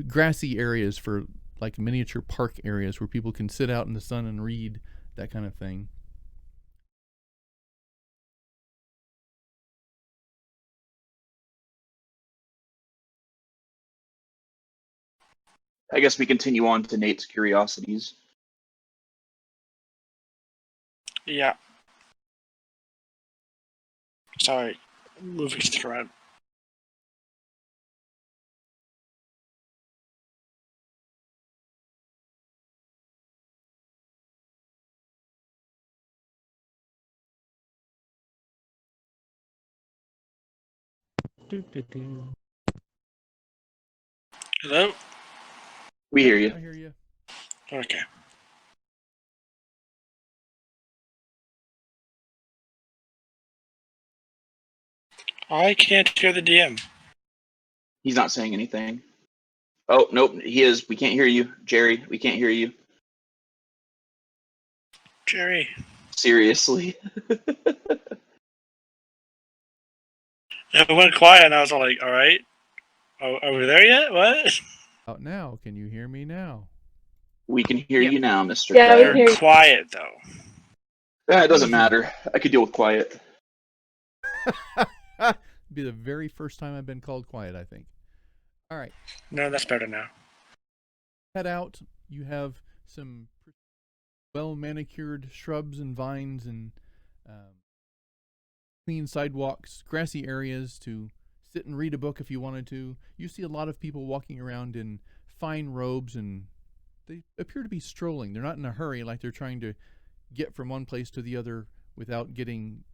grassy areas for like miniature park areas where people can sit out in the sun and read, that kind of thing. I guess we continue on to Nate's Curiosities. Yeah. Sorry, moving to the right. Hello? We hear you. I hear you. Okay. I can't hear the DM. He's not saying anything. Oh, nope, he is. We can't hear you. Jerry, we can't hear you. Jerry. Seriously? It went quiet and I was all like, all right. Are we there yet? What? Out now. Can you hear me now? We can hear you now, Mr. Yeah, we Cryer. can hear you. Quiet, though. It doesn't matter. I could deal with quiet. It'd be the very first time I've been called quiet, I think. All right. No, that's better now. Head out. You have some well-manicured shrubs and vines and clean sidewalks, grassy areas to sit and read a book if you wanted to. You see a lot of people walking around in fine robes, and they appear to be strolling. They're not in a hurry, like they're trying to get from one place to the other without getting,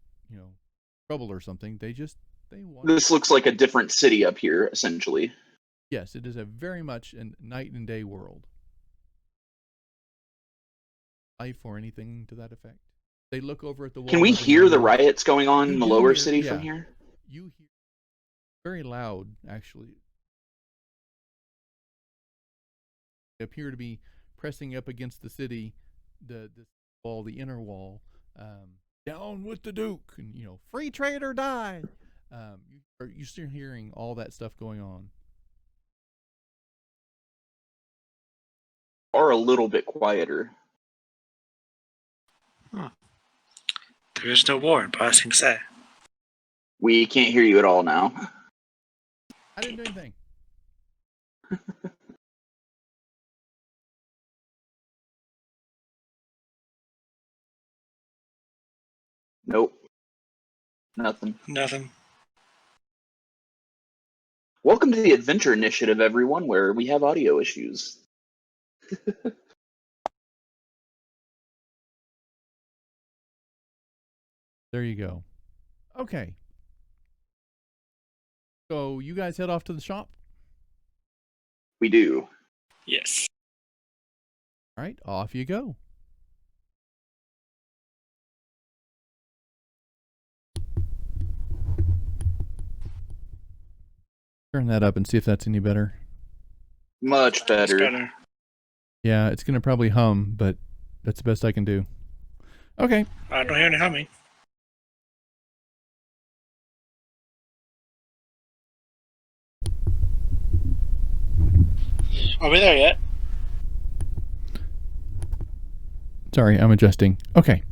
trouble or something. They want. This looks like a different city up here, essentially. Yes, it is a very much a night and day world. Life or anything to that effect. They look over at the wall. Can we hear the riots going on in the lower city yeah. from here? You hear very loud, actually. They appear to be pressing up against the city, the wall, the inner wall. Down with the Duke, and free trade or die. You're still hearing all that stuff going on. Or a little bit quieter. There is no war in Ba Sing Se. We can't hear you at all now. I didn't do anything. Nope. Nothing. Nothing. Welcome to the Adventure Initiative, everyone, where we have audio issues. There you go. Okay. So you guys head off to the shop? We do. Yes. All right, off you go. Turn that up and see if that's any better. Much better. It's better. Yeah, it's going to probably hum, but that's the best I can do. Okay. I don't hear any humming. Are we there yet? Sorry, I'm adjusting. Okay.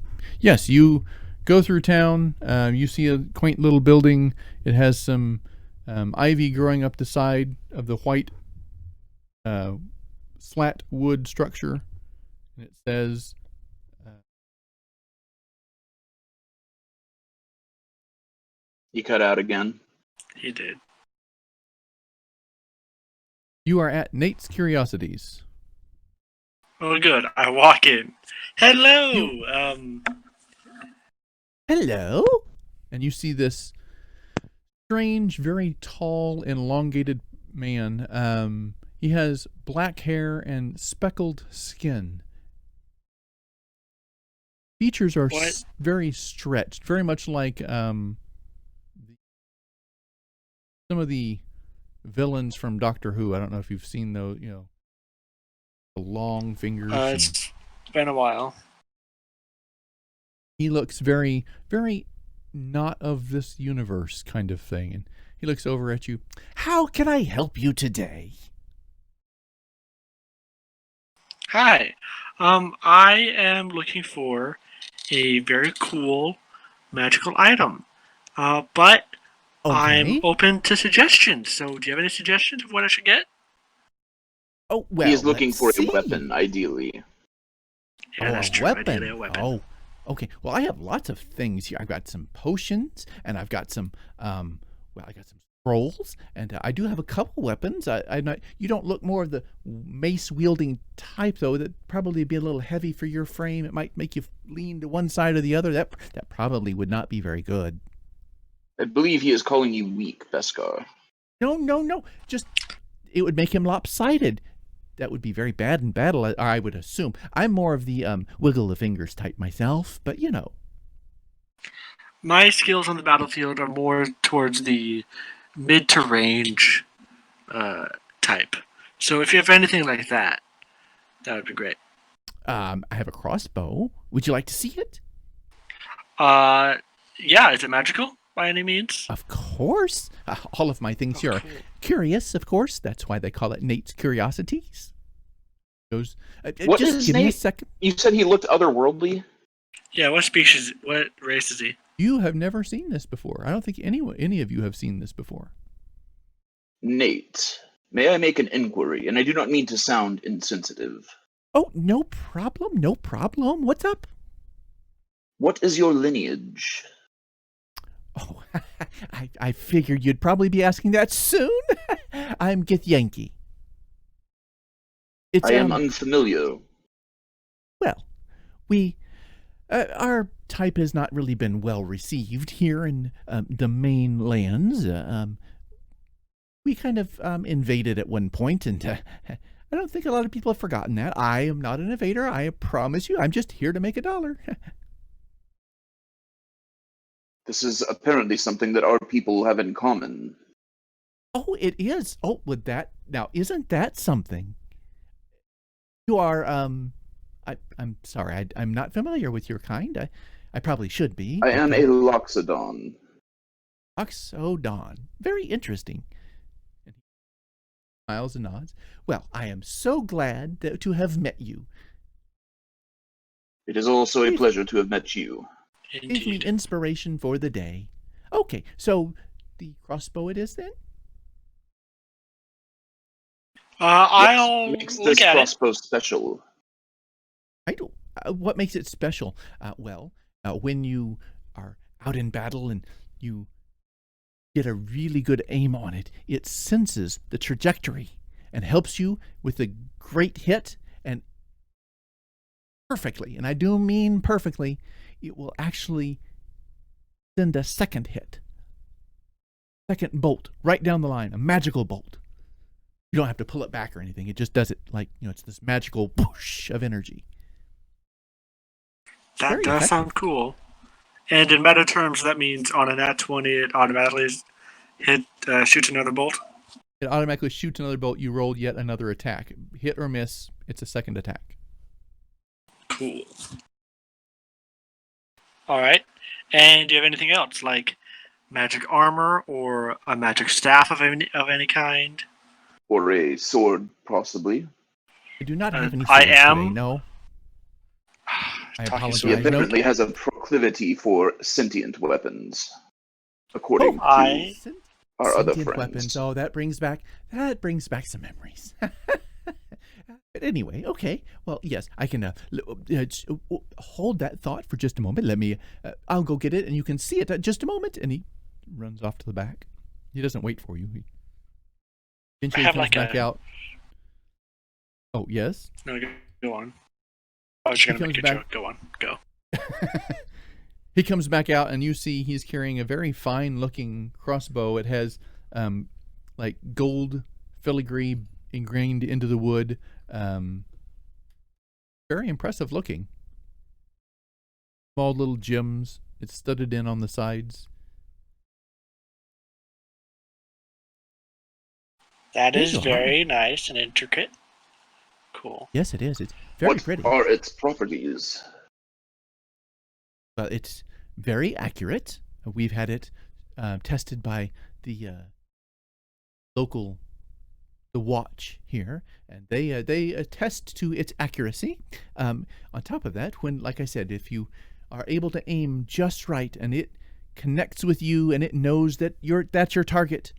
Yes, you go through town. You see a quaint little building. It has some ivy growing up the side of the white slat wood structure. And it says, You cut out again. He did. you are at Nate's Curiosities. Oh, good. I walk in. Hello. Hello? And you see this strange, very tall, elongated man. He has black hair and speckled skin. Features are very stretched, very much like some of the villains from Doctor Who. I don't know if you've seen those, the long fingers. It's been a while. He looks very, very not of this universe kind of thing. And he looks over at you. How can I help you today? Hi. I am looking for a very cool magical item. But I'm open to suggestions. So do you have any suggestions of what I should get? Oh, well, He's looking for let's a see. weapon, ideally. Yeah, that's true. Ideally a weapon. Oh, okay. Well, I have lots of things here. I've got some potions, and I've got some, I got some scrolls, and I do have a couple weapons. I'm not. You don't look more of the mace-wielding type, though. That'd probably be a little heavy for your frame. It might make you lean to one side or the other. That probably would not be very good. I believe he is calling you weak, Beskar. No. Just, it would make him lopsided. That would be very bad in battle, I would assume. I'm more of the wiggle the fingers type myself, but My skills on the battlefield are more towards the mid to range type. So if you have anything like that, that would be great. I have a crossbow. Would you like to see it? Yeah, is it magical by any means? Of course. All of my things here are curious, of course. That's why they call it Nate's Curiosities. Just What is give me a Nate? second. You said he looked otherworldly? Yeah, what race is he? You have never seen this before. I don't think any of you have seen this before. Nate, may I make an inquiry? And I do not mean to sound insensitive. Oh, no problem. What's up? What is your lineage? Oh, I figured you'd probably be asking that soon. I'm Githyanki. It's, I am unfamiliar. Well, we... our type has not really been well received here in the mainlands. We kind of invaded at one point, and I don't think a lot of people have forgotten that. I am not an invader, I promise you. I'm just here to make $1. This is apparently something that our people have in common. Oh, it is. Oh, would that... Now, isn't that something? You are, I'm sorry, I'm not familiar with your kind. I probably should be. I am a Loxodon. Loxodon. Very interesting. Smiles and nods. Well, I am so glad to have met you. It is also a pleasure to have met you. Gives me Indeed. inspiration for the day. Okay, so the crossbow it is then? I'll Makes look this at it. crossbow special. I don't. What makes it special? When you are out in battle and you get a really good aim on it, it senses the trajectory and helps you with a great hit, and perfectly, and I do mean perfectly, it will actually send a second hit. Second bolt right down the line, a magical bolt. You don't have to pull it back or anything. It just does it like, it's this magical whoosh of energy. That Very does effective. sound cool. And in meta terms, that means on a nat 20, it automatically shoots another bolt. It automatically shoots another bolt. You roll yet another attack. Hit or miss, it's a second attack. Cool. All right. And do you have anything else, like magic armor or a magic staff of any kind? Or a sword, possibly. I do not have any I swords today, am- no. I Talking apologize. so He I know- apparently has a proclivity for sentient weapons, according to I our other Sentient friends. weapons. Oh, that brings back some memories. But anyway, okay. Well, yes, I can hold that thought for just a moment. Let me. I'll go get it, and you can see it at just a moment. And he runs off to the back. He doesn't wait for you. He eventually have comes like back a- out. Oh yes. No, go on. I was just going to make a comes joke. Go on. Go. He comes back out, and you see he's carrying a very fine-looking crossbow. It has like gold filigree ingrained into the wood. Very impressive looking. Small little gems. It's studded in on the sides. That There's is a lot. very nice and intricate. Cool. Yes, it is. It's very What pretty. are its properties? Well, it's very accurate. We've had it tested by the local, the watch here, and they attest to its accuracy. On top of that, like I said, if you are able to aim just right and it connects with you and it knows that that's your target,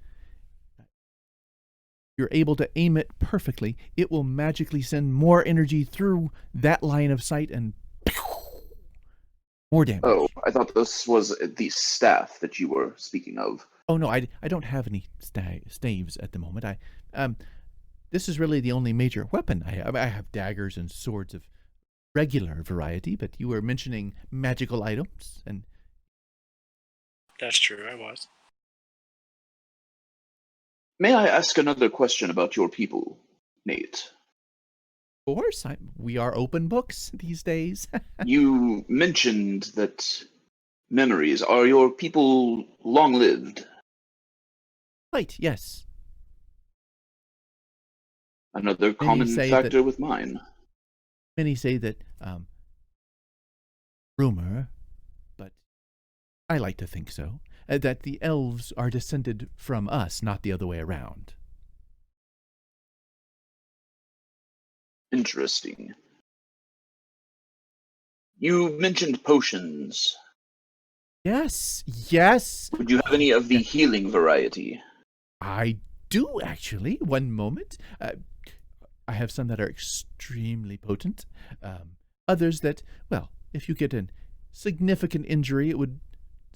you're able to aim it perfectly, it will magically send more energy through that line of sight and more damage. Oh, I thought this was the staff that you were speaking of. Oh no, I don't have any staves at the moment. This is really the only major weapon I have. I have daggers and swords of regular variety, but you were mentioning magical items, and That's true. I was. May I ask another question about your people, Nate? of course, we are open books these days. You mentioned that memories. Are your people long-lived? Right? Yes. Another common say factor that- with mine. Many say that rumor, but I like to think so, that the elves are descended from us, not the other way around. Interesting. You mentioned potions. Yes, yes. Would you have any of the healing variety? I do actually. One moment. I have some that are extremely potent. Others that, well, if you get a significant injury, it would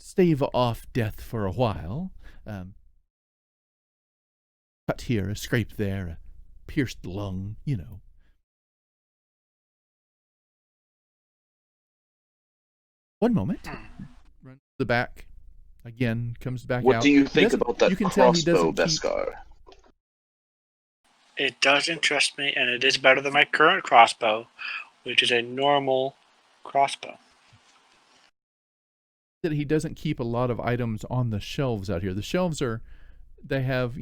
stave off death for a while. Cut here, a scrape there, a pierced lung, you know. One moment. Runs to the back. Again, comes back out. What do you think doesn't- about that you can tell he crossbow, doesn't keep- Beskar? It does interest me, and it is better than my current crossbow, which is a normal crossbow. That he doesn't keep a lot of items on the shelves out here. The shelves they have,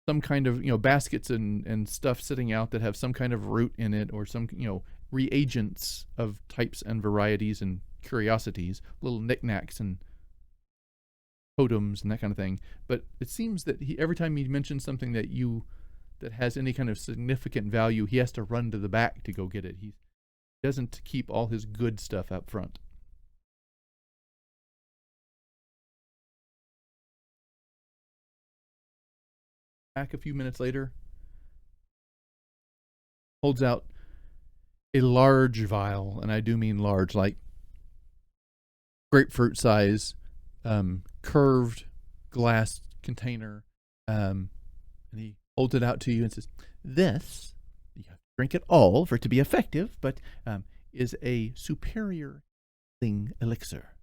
some kind of, baskets and stuff sitting out that have some kind of root in it, or some, reagents of types and varieties and curiosities, little knickknacks and totems and that kind of thing. But it seems that every time he mentions something that has any kind of significant value, he has to run to the back to go get it. He doesn't keep all his good stuff up front. Back a few minutes later, holds out a large vial, and I do mean large, like grapefruit size, curved glass container, and he holds it out to you and says, "This, you have to drink it all for it to be effective, but is a superior healing elixir.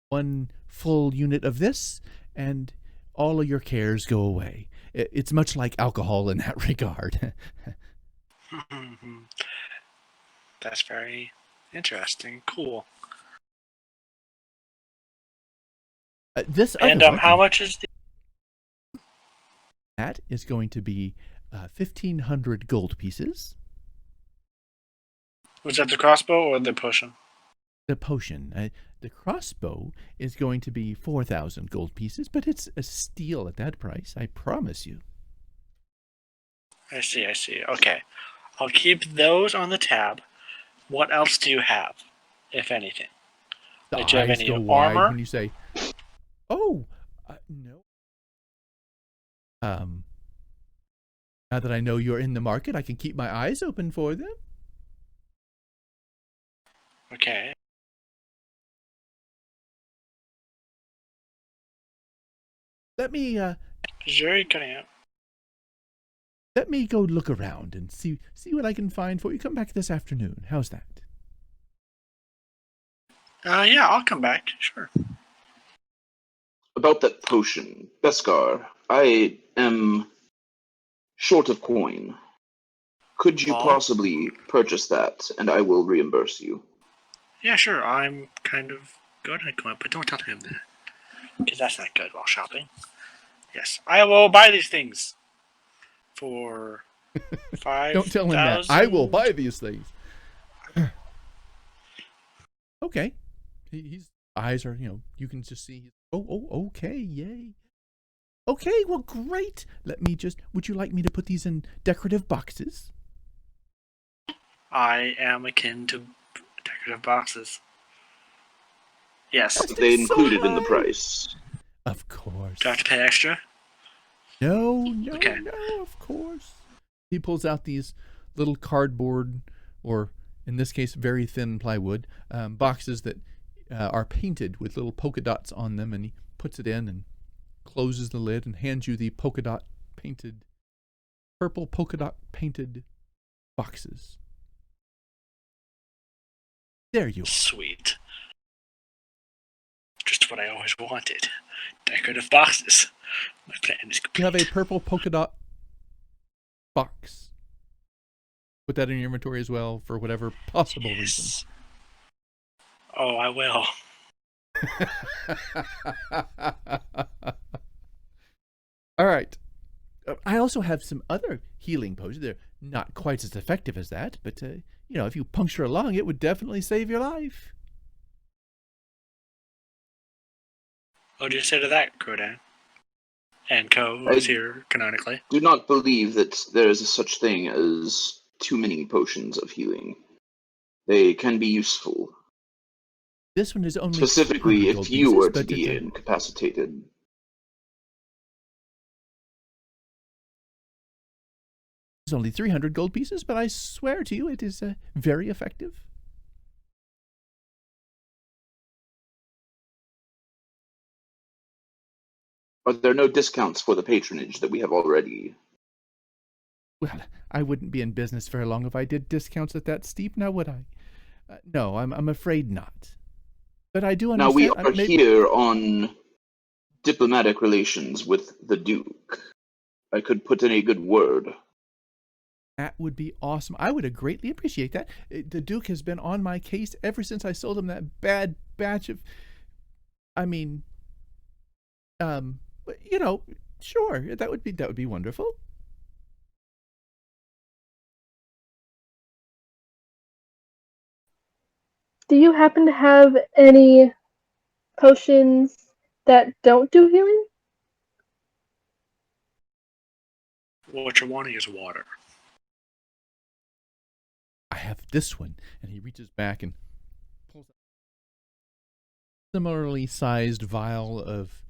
1 full unit of this, and all of your cares go away. It's much like alcohol in that regard." That's very interesting. Cool. This And other one, how much is the... that is going to be 1,500 gold pieces. Was that the crossbow or the potion? The potion. The crossbow is going to be 4,000 gold pieces, but it's a steal at that price, I promise you. I see. Okay. I'll keep those on the tab. What else do you have, if anything? The Do you have eyes any go wide armor? when you say, Oh, no. Now that I know you're in the market, I can keep my eyes open for them. Okay. Let me Jerry cutting out. let me go look around and see what I can find for you. Come back this afternoon. How's that? Yeah, I'll come back. Sure. About that potion, Beskar, I am short of coin. Could you Well- possibly purchase that, and I will reimburse you? Yeah, sure. I'm kind of good at going, but don't tell him that, because that's not good while shopping. Yes, I will buy these things for 5,000. don't tell him that. I will buy these things. Okay. His eyes are, you can just see. Okay, yay. Okay, well, great. Would you like me to put these in decorative boxes? I am akin to decorative boxes. Yes. That's They so included in the high. price. Of course. Do I have to pay extra? No, Okay. of course. He pulls out these little cardboard, or in this case, very thin plywood, boxes that are painted with little polka dots on them, and he puts it in and closes the lid and hands you the purple polka dot painted boxes. There you are. Sweet. Just what I always wanted. Decorative boxes. My plan is You have a complete. purple polka dot box. Put that in your inventory as well for whatever possible reason. Yes. Oh, I will. All right. I also have some other healing potions. They're not quite as effective as that, but, if you puncture a lung, it would definitely save your life. What do you say to that, Crodan? And Co, who's here canonically. Do not believe that there is such thing as too many potions of healing. They can be useful, This one is only specifically 200 if gold you were pieces, to but be it's incapacitated. only 300 gold pieces, but I swear to you it is very effective. Are there no discounts for the patronage that we have already? Well, I wouldn't be in business very long if I did discounts at that steep, now would I? No, I'm afraid not. But I do Now, understand. we are here on diplomatic relations with the Duke. I could put in a good word. That would be awesome. I would greatly appreciate that. The Duke has been on my case ever since I sold him that bad batch of... sure, that would be wonderful. Do you happen to have any potions that don't do healing? What you're wanting is water. I have this one. And he reaches back and pulls a similarly sized vial of,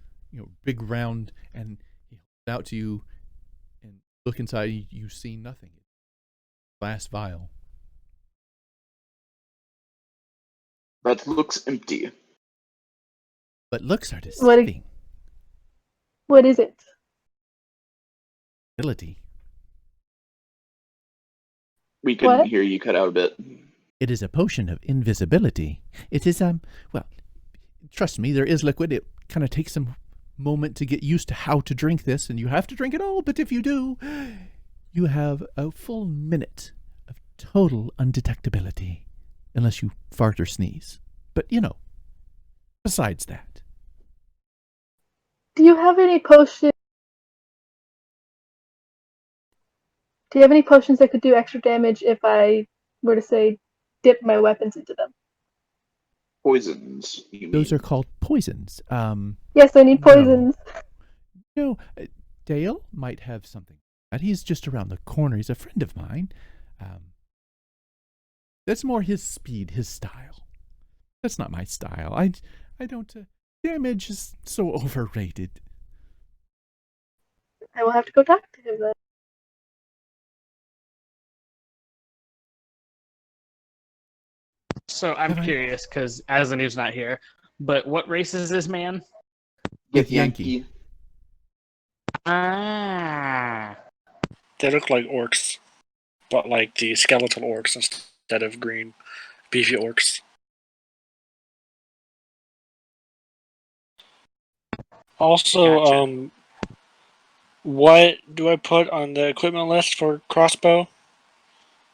big round, and he holds it out to you and look inside. You see nothing. Glass vial. That looks empty. But looks are deceiving. What is it? Ability. We couldn't What? hear you cut out a bit. It is a potion of invisibility. It is, trust me, there is liquid. It kind of takes some moment to get used to how to drink this, and you have to drink it all, but if you do, you have a full minute of total undetectability, unless you fart or sneeze. But, besides that. Do you have any potions? Do you have any potions that could do extra damage if I were to, say, dip my weapons into them? Poisons, you mean? Those are called poisons. Yes, I need poisons. No, Dale might have something. He's just around the corner. He's a friend of mine. That's more his speed, his style. That's not my style. I don't... damage is so overrated. I will have to go talk to him then. So I'm curious, because Azani's not here, but what race is this man? Get Yankee. Ah. They look like orcs, but like the skeletal orcs instead of green, beefy orcs. Also, Gotcha. what do I put on the equipment list for crossbow?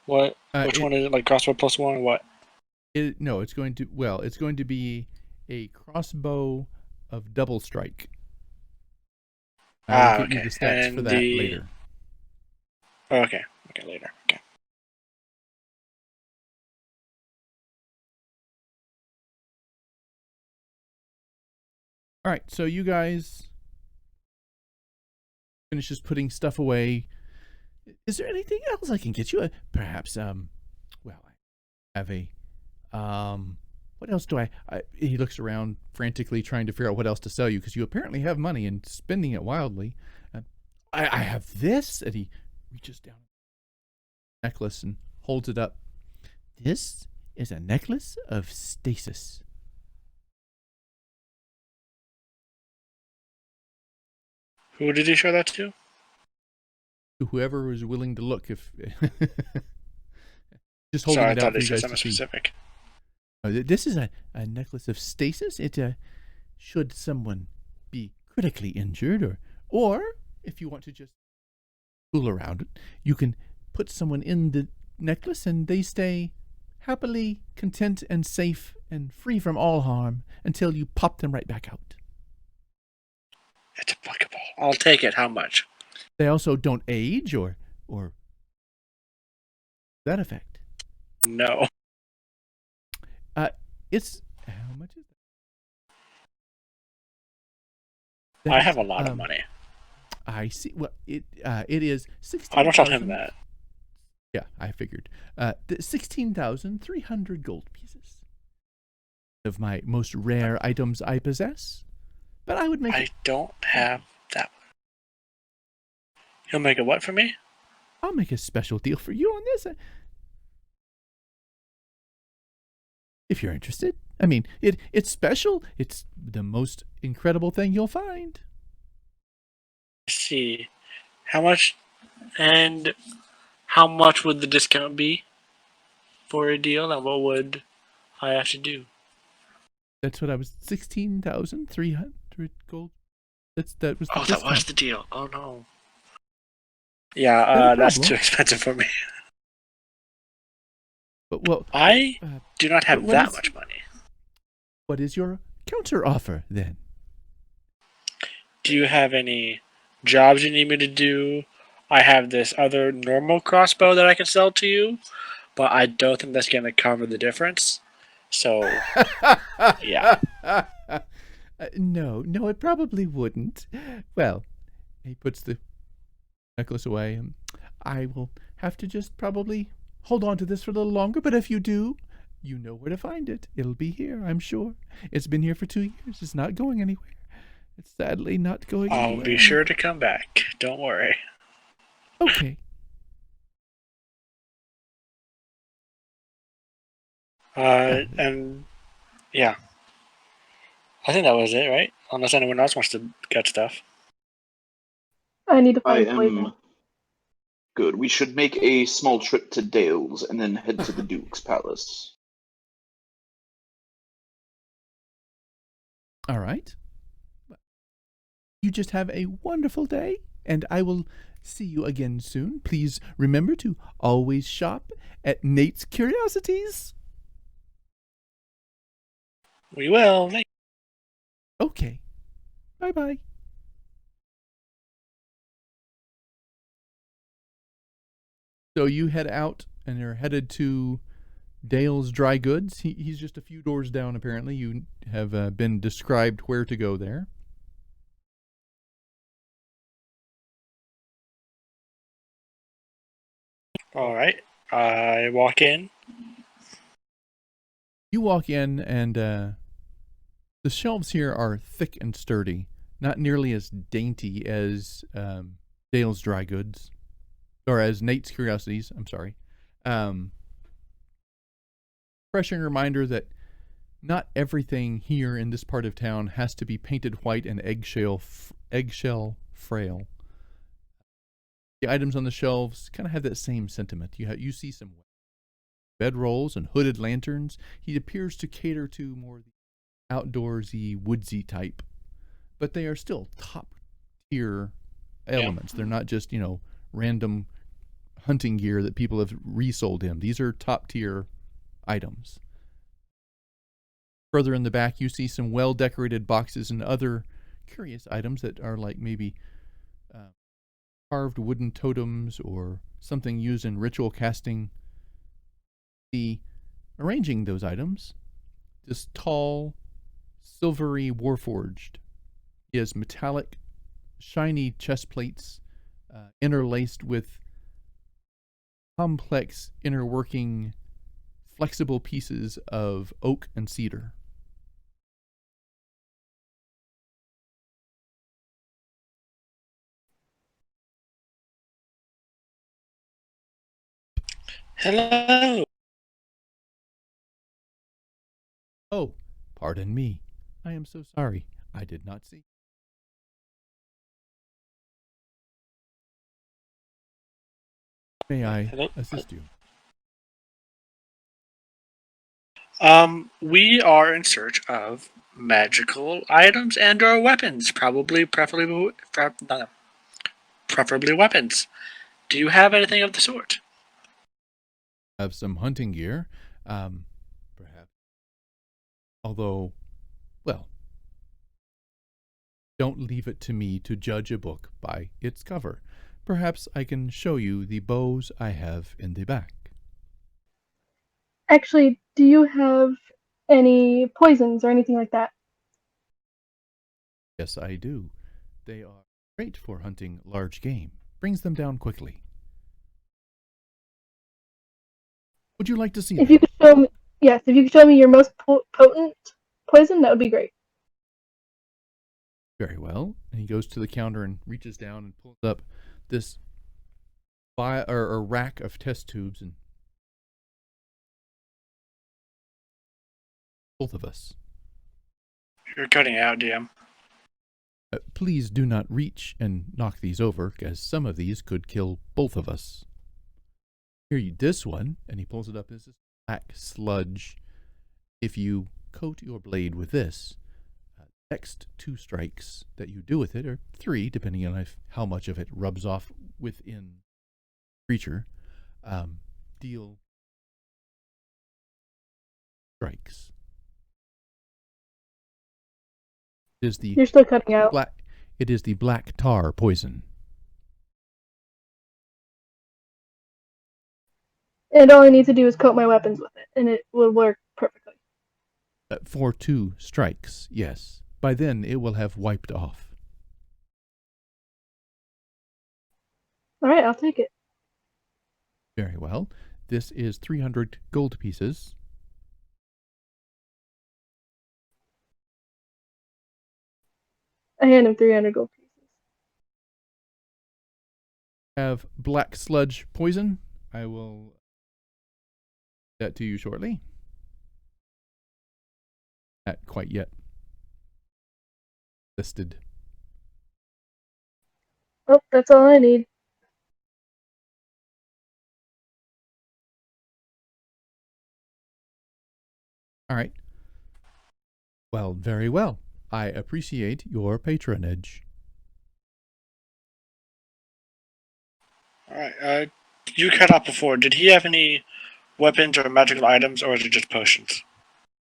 Which one is it? Like crossbow +1 or what? No, it's going to be a crossbow of double strike. I'll get you the stats and for that later. Okay, later. Okay. All right, so you guys finish just putting stuff away. Is there anything else I can get you? Perhaps, I have a, what else do I he looks around frantically trying to figure out what else to sell you, because you apparently have money and spending it wildly. I have this, and he reaches down a necklace and holds it up. This is a necklace of stasis. Who did he show that to? To whoever was willing to look. If just holding Sorry, it I out thought for he you said guys something to see. specific. This is a necklace of stasis. It should someone be critically injured, or if you want to just fool around it, you can put someone in the necklace and they stay happily content and safe and free from all harm until you pop them right back out. It's applicable. I'll take it. How much? They also don't age or that effect. No. It's how much is that? I have a lot of money. I see. Well, it is 16. I don't tell him that. Yeah, I figured. 16,300 gold pieces of my most rare items I possess. But I would make. I don't have that one. He'll make a what for me? I'll make a special deal for you on this. If you're interested. I mean, it's special. It's the most incredible thing you'll find. see. How much and how much would the discount be for a deal, and what would I have to do? That's what I was. 16,300 gold. That was the Oh, that discount. was the deal. Oh no. Yeah, Not a that's problem. too expensive for me. But well, I do not but have what that is- much money. what is your counter offer then? Do you have any jobs you need me to do? I have this other normal crossbow that I can sell to you, but I don't think that's going to cover the difference. So, yeah. No, it probably wouldn't. Well, he puts the necklace away. I will have to just probably hold on to this for a little longer, but if you do, you know where to find it. It'll be here, I'm sure. It's been here for 2 years. It's not going anywhere. It's sadly not going anywhere. I'll be sure to come back. Don't worry. Okay. And yeah. I think that was it, right? Unless anyone else wants to get stuff. I need to I find poison. am good. We should make a small trip to Dale's and then head to the Duke's palace. All right. You just have a wonderful day, and I will see you again soon. Please remember to always shop at Nate's Curiosities. We will. Okay. Bye-bye. So you head out and are headed to Dale's Dry Goods. He's just a few doors down, apparently. You have been described where to go there. All right. I walk in. You walk in, and the shelves here are thick and sturdy, not nearly as dainty as Dale's Dry Goods, or as Nate's Curiosities. I'm sorry. Refreshing reminder that not everything here in this part of town has to be painted white and eggshell frail. The items on the shelves kind of have that same sentiment. You see some bedrolls and hooded lanterns. He appears to cater to more the outdoorsy, woodsy type, but they are still top tier elements. They're not just, random hunting gear that people have resold him. These are top tier items. Further in the back, you see some well decorated boxes and other curious items that are like maybe carved wooden totems or something used in ritual casting. Arranging those items, this tall, silvery warforged. He has metallic, shiny chest plates interlaced with complex, inner-working, flexible pieces of oak and cedar. Hello. Oh, pardon me. I am so sorry. I did not see. May I Hello? assist you? We are in search of magical items and/or weapons, preferably weapons. Do you have anything of the sort? Have some hunting gear, perhaps. Although, well, don't leave it to me to judge a book by its cover. Perhaps I can show you the bows I have in the back. Actually, do you have any poisons or anything like that? Yes, I do. They are great for hunting large game. Brings them down quickly. Would you like to see If them? you could show me, yes, if you could show me your most potent poison, that would be great. Very well. And he goes to the counter and reaches down and pulls up this rack of test tubes, and both of us. You're cutting out, DM. Please do not reach and knock these over, as some of these could kill both of us. Here, this one, and he pulls it up, this is black sludge. If you coat your blade with this, next 2 strikes that you do with it, or 3, depending on how much of it rubs off within the creature, deal strikes. You're still cutting out. It is the black tar poison. And all I need to do is coat my weapons with it, and it will work perfectly. For 2 strikes, yes. By then, it will have wiped off. All right, I'll take it. Very well. This is 300 gold pieces. I hand him 300 gold pieces. Have black sludge poison. I will that to you shortly. Not quite yet listed. Oh, that's all I need. All right. Well, very well. I appreciate your patronage. All right. You cut off before. Did he have any weapons or magical items, or is it just potions?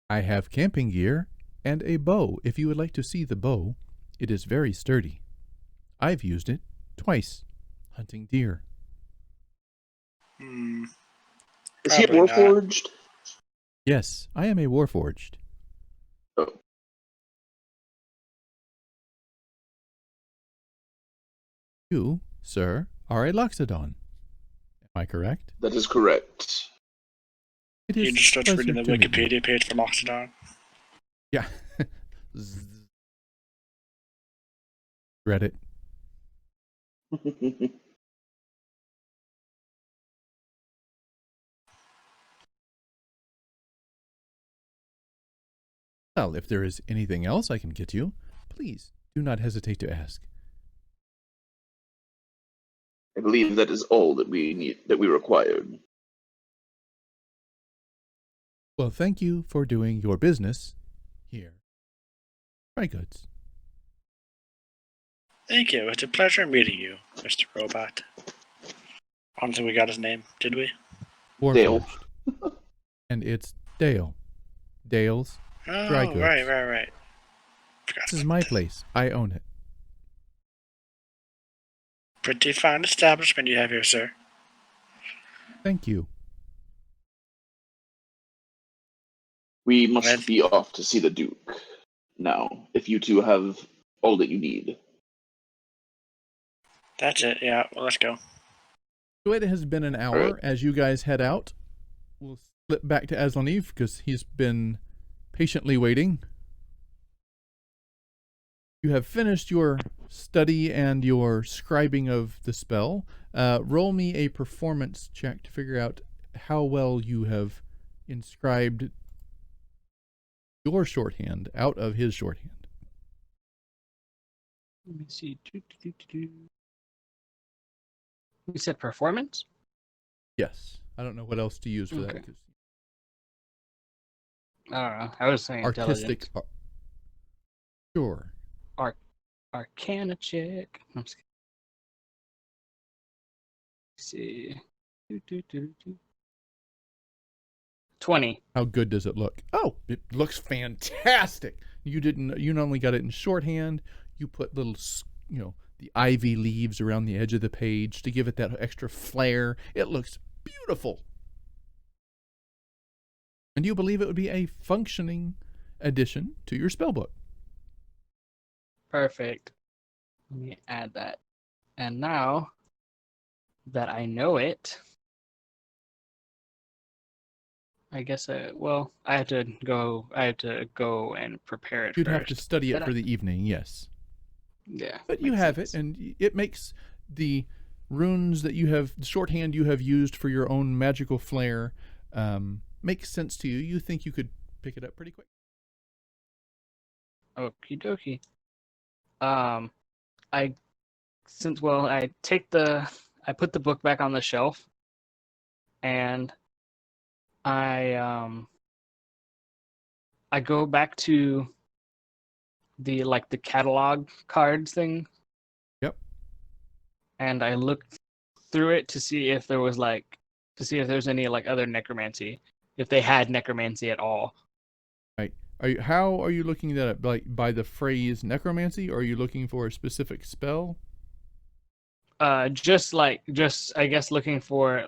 I have camping gear and a bow. If you would like to see the bow, it is very sturdy. I've used it twice, hunting deer. Is he a Probably not. warforged? Yes, I am a warforged. Oh. You, sir, are a Loxodon. Am I correct? That is correct. It You is just started pleasure reading the to meet you. Wikipedia page for Loxodon. Yeah. Read it. Well, if there is anything else I can get you, please do not hesitate to ask. I believe that is all that we required. Well, thank you for doing your business here. Dry goods. Thank you. It's a pleasure meeting you, Mr. Robot. I don't think we got his name, did we? Dale. Warforged. And it's Dale. Dale's Oh, Dry goods. right. Forgot This is about my that. place. I own it. Pretty fine establishment you have here, sir. Thank you. We must Well- be off to see the Duke now, if you two have all that you need. That's it, yeah. Well, let's go. So it has been an hour. Alright. As you guys head out, we'll slip back to Aslaniv because he's been patiently waiting. You have finished your study and your scribing of the spell. Roll me a performance check to figure out how well you have inscribed your shorthand out of his shorthand. Let me see. You said performance? Yes. I don't know what else to use for that. Okay. 'Cause I don't know. I was saying artistic. intelligence. Sure. Arcana check. I'm just kidding. See. 20. How good does it look? Oh, it looks fantastic. You not only got it in shorthand, you put little, the ivy leaves around the edge of the page to give it that extra flair. It looks beautiful. And you believe it would be a functioning addition to your spellbook. Perfect. Let me add that. And now that I know it, I guess I have to go and prepare it You'd first. have to study it Did for I? the evening, yes. Yeah. But you makes have sense. it, and it makes the runes that you have, the shorthand you have used for your own magical flair, makes sense to you. You think you could pick it up pretty quick. Okie dokie. I I put the book back on the shelf, and I go back to the catalog cards thing. Yep. And I look through it to see if there's any other necromancy, if they had necromancy at all. Right. How are you looking that up? Like by the phrase necromancy, or are you looking for a specific spell? Just I guess looking for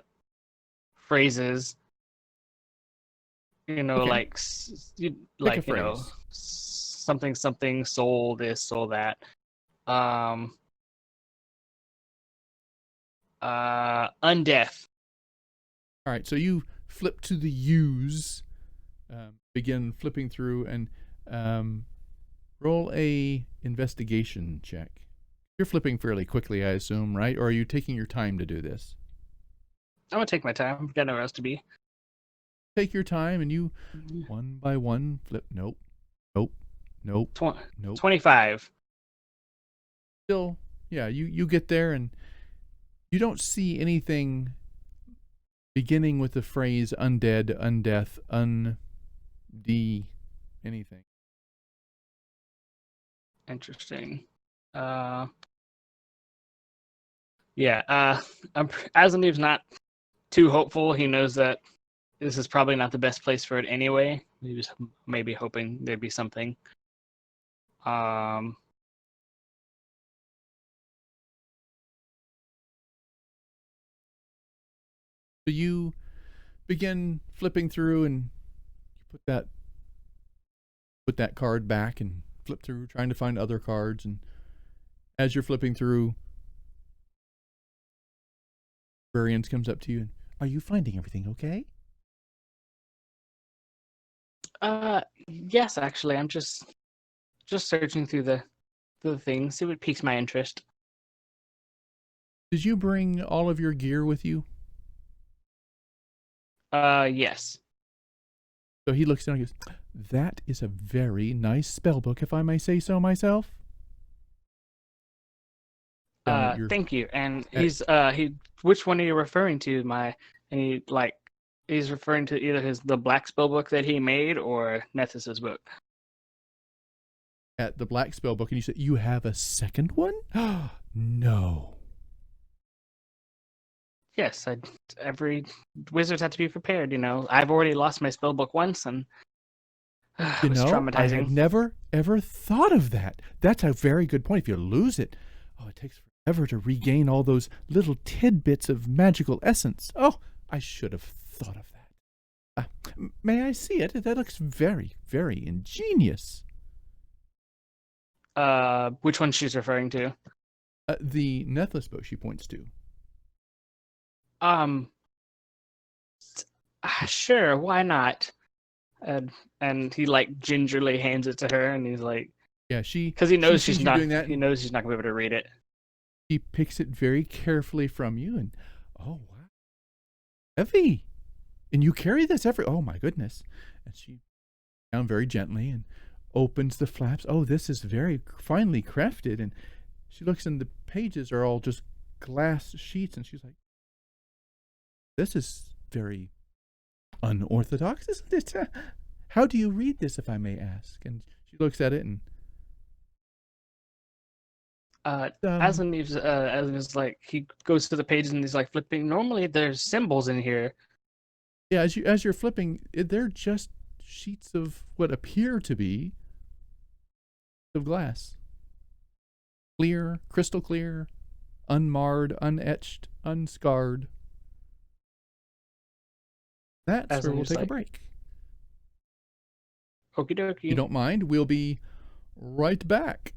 phrases. Okay. Like Pick a phrase. something something soul this soul that. Undeath. All right, so you flip to the U's, begin flipping through, and roll a investigation check. You're flipping fairly quickly, I assume, right? Or are you taking your time to do this? I'm gonna take my time. Got nowhere else to be. Take your time, and you, one by one, flip. Nope. Nope. Nope. Nope. 25. Still, yeah, you get there, and you don't see anything beginning with the phrase undead, undeath, anything. Interesting. Azaniv's not too hopeful. He knows that this is probably not the best place for it anyway. He was maybe hoping there'd be something. So you begin flipping through, and you put that card back and flip through, trying to find other cards. And as you're flipping through, Librarians comes up to you and, are you finding everything okay? Yes, actually, I'm just searching through the things, see what piques my interest. Did you bring all of your gear with you? Yes. So he looks down and goes, that is a very nice spell book, if I may say so myself. Thank you. And which one are you referring to? He's referring to either the black spell book that he made or Nethys's book. At the black spell book, and you said, you have a second one? No. Yes, every wizards have to be prepared, I've already lost my spell book once, and it was traumatizing. I had never, ever thought of that. That's a very good point. If you lose it, it takes forever to regain all those little tidbits of magical essence. Oh, I should have thought of that. May I see it? That looks very, very ingenious. Which one she's referring to? The Nethys book she points to. Sure, why not? And he gingerly hands it to her, and he's like, yeah, because he knows she's not doing that. He knows she's not gonna be able to read it. He picks it very carefully from you, and oh wow, heavy, and you carry this oh my goodness, and she down very gently and opens the flaps. Oh, this is very finely crafted, and she looks, and the pages are all just glass sheets, and she's like, this is very unorthodox, isn't it? How do you read this, if I may ask? And she looks at it, and Aslaniv's he goes to the pages and he's flipping. Normally there's symbols in here. Yeah, as you're flipping, they're just sheets of what appear to be of glass. Clear, crystal clear, unmarred, unetched, unscarred. That's where we'll take a break. Okie dokie. You don't mind? We'll be right back.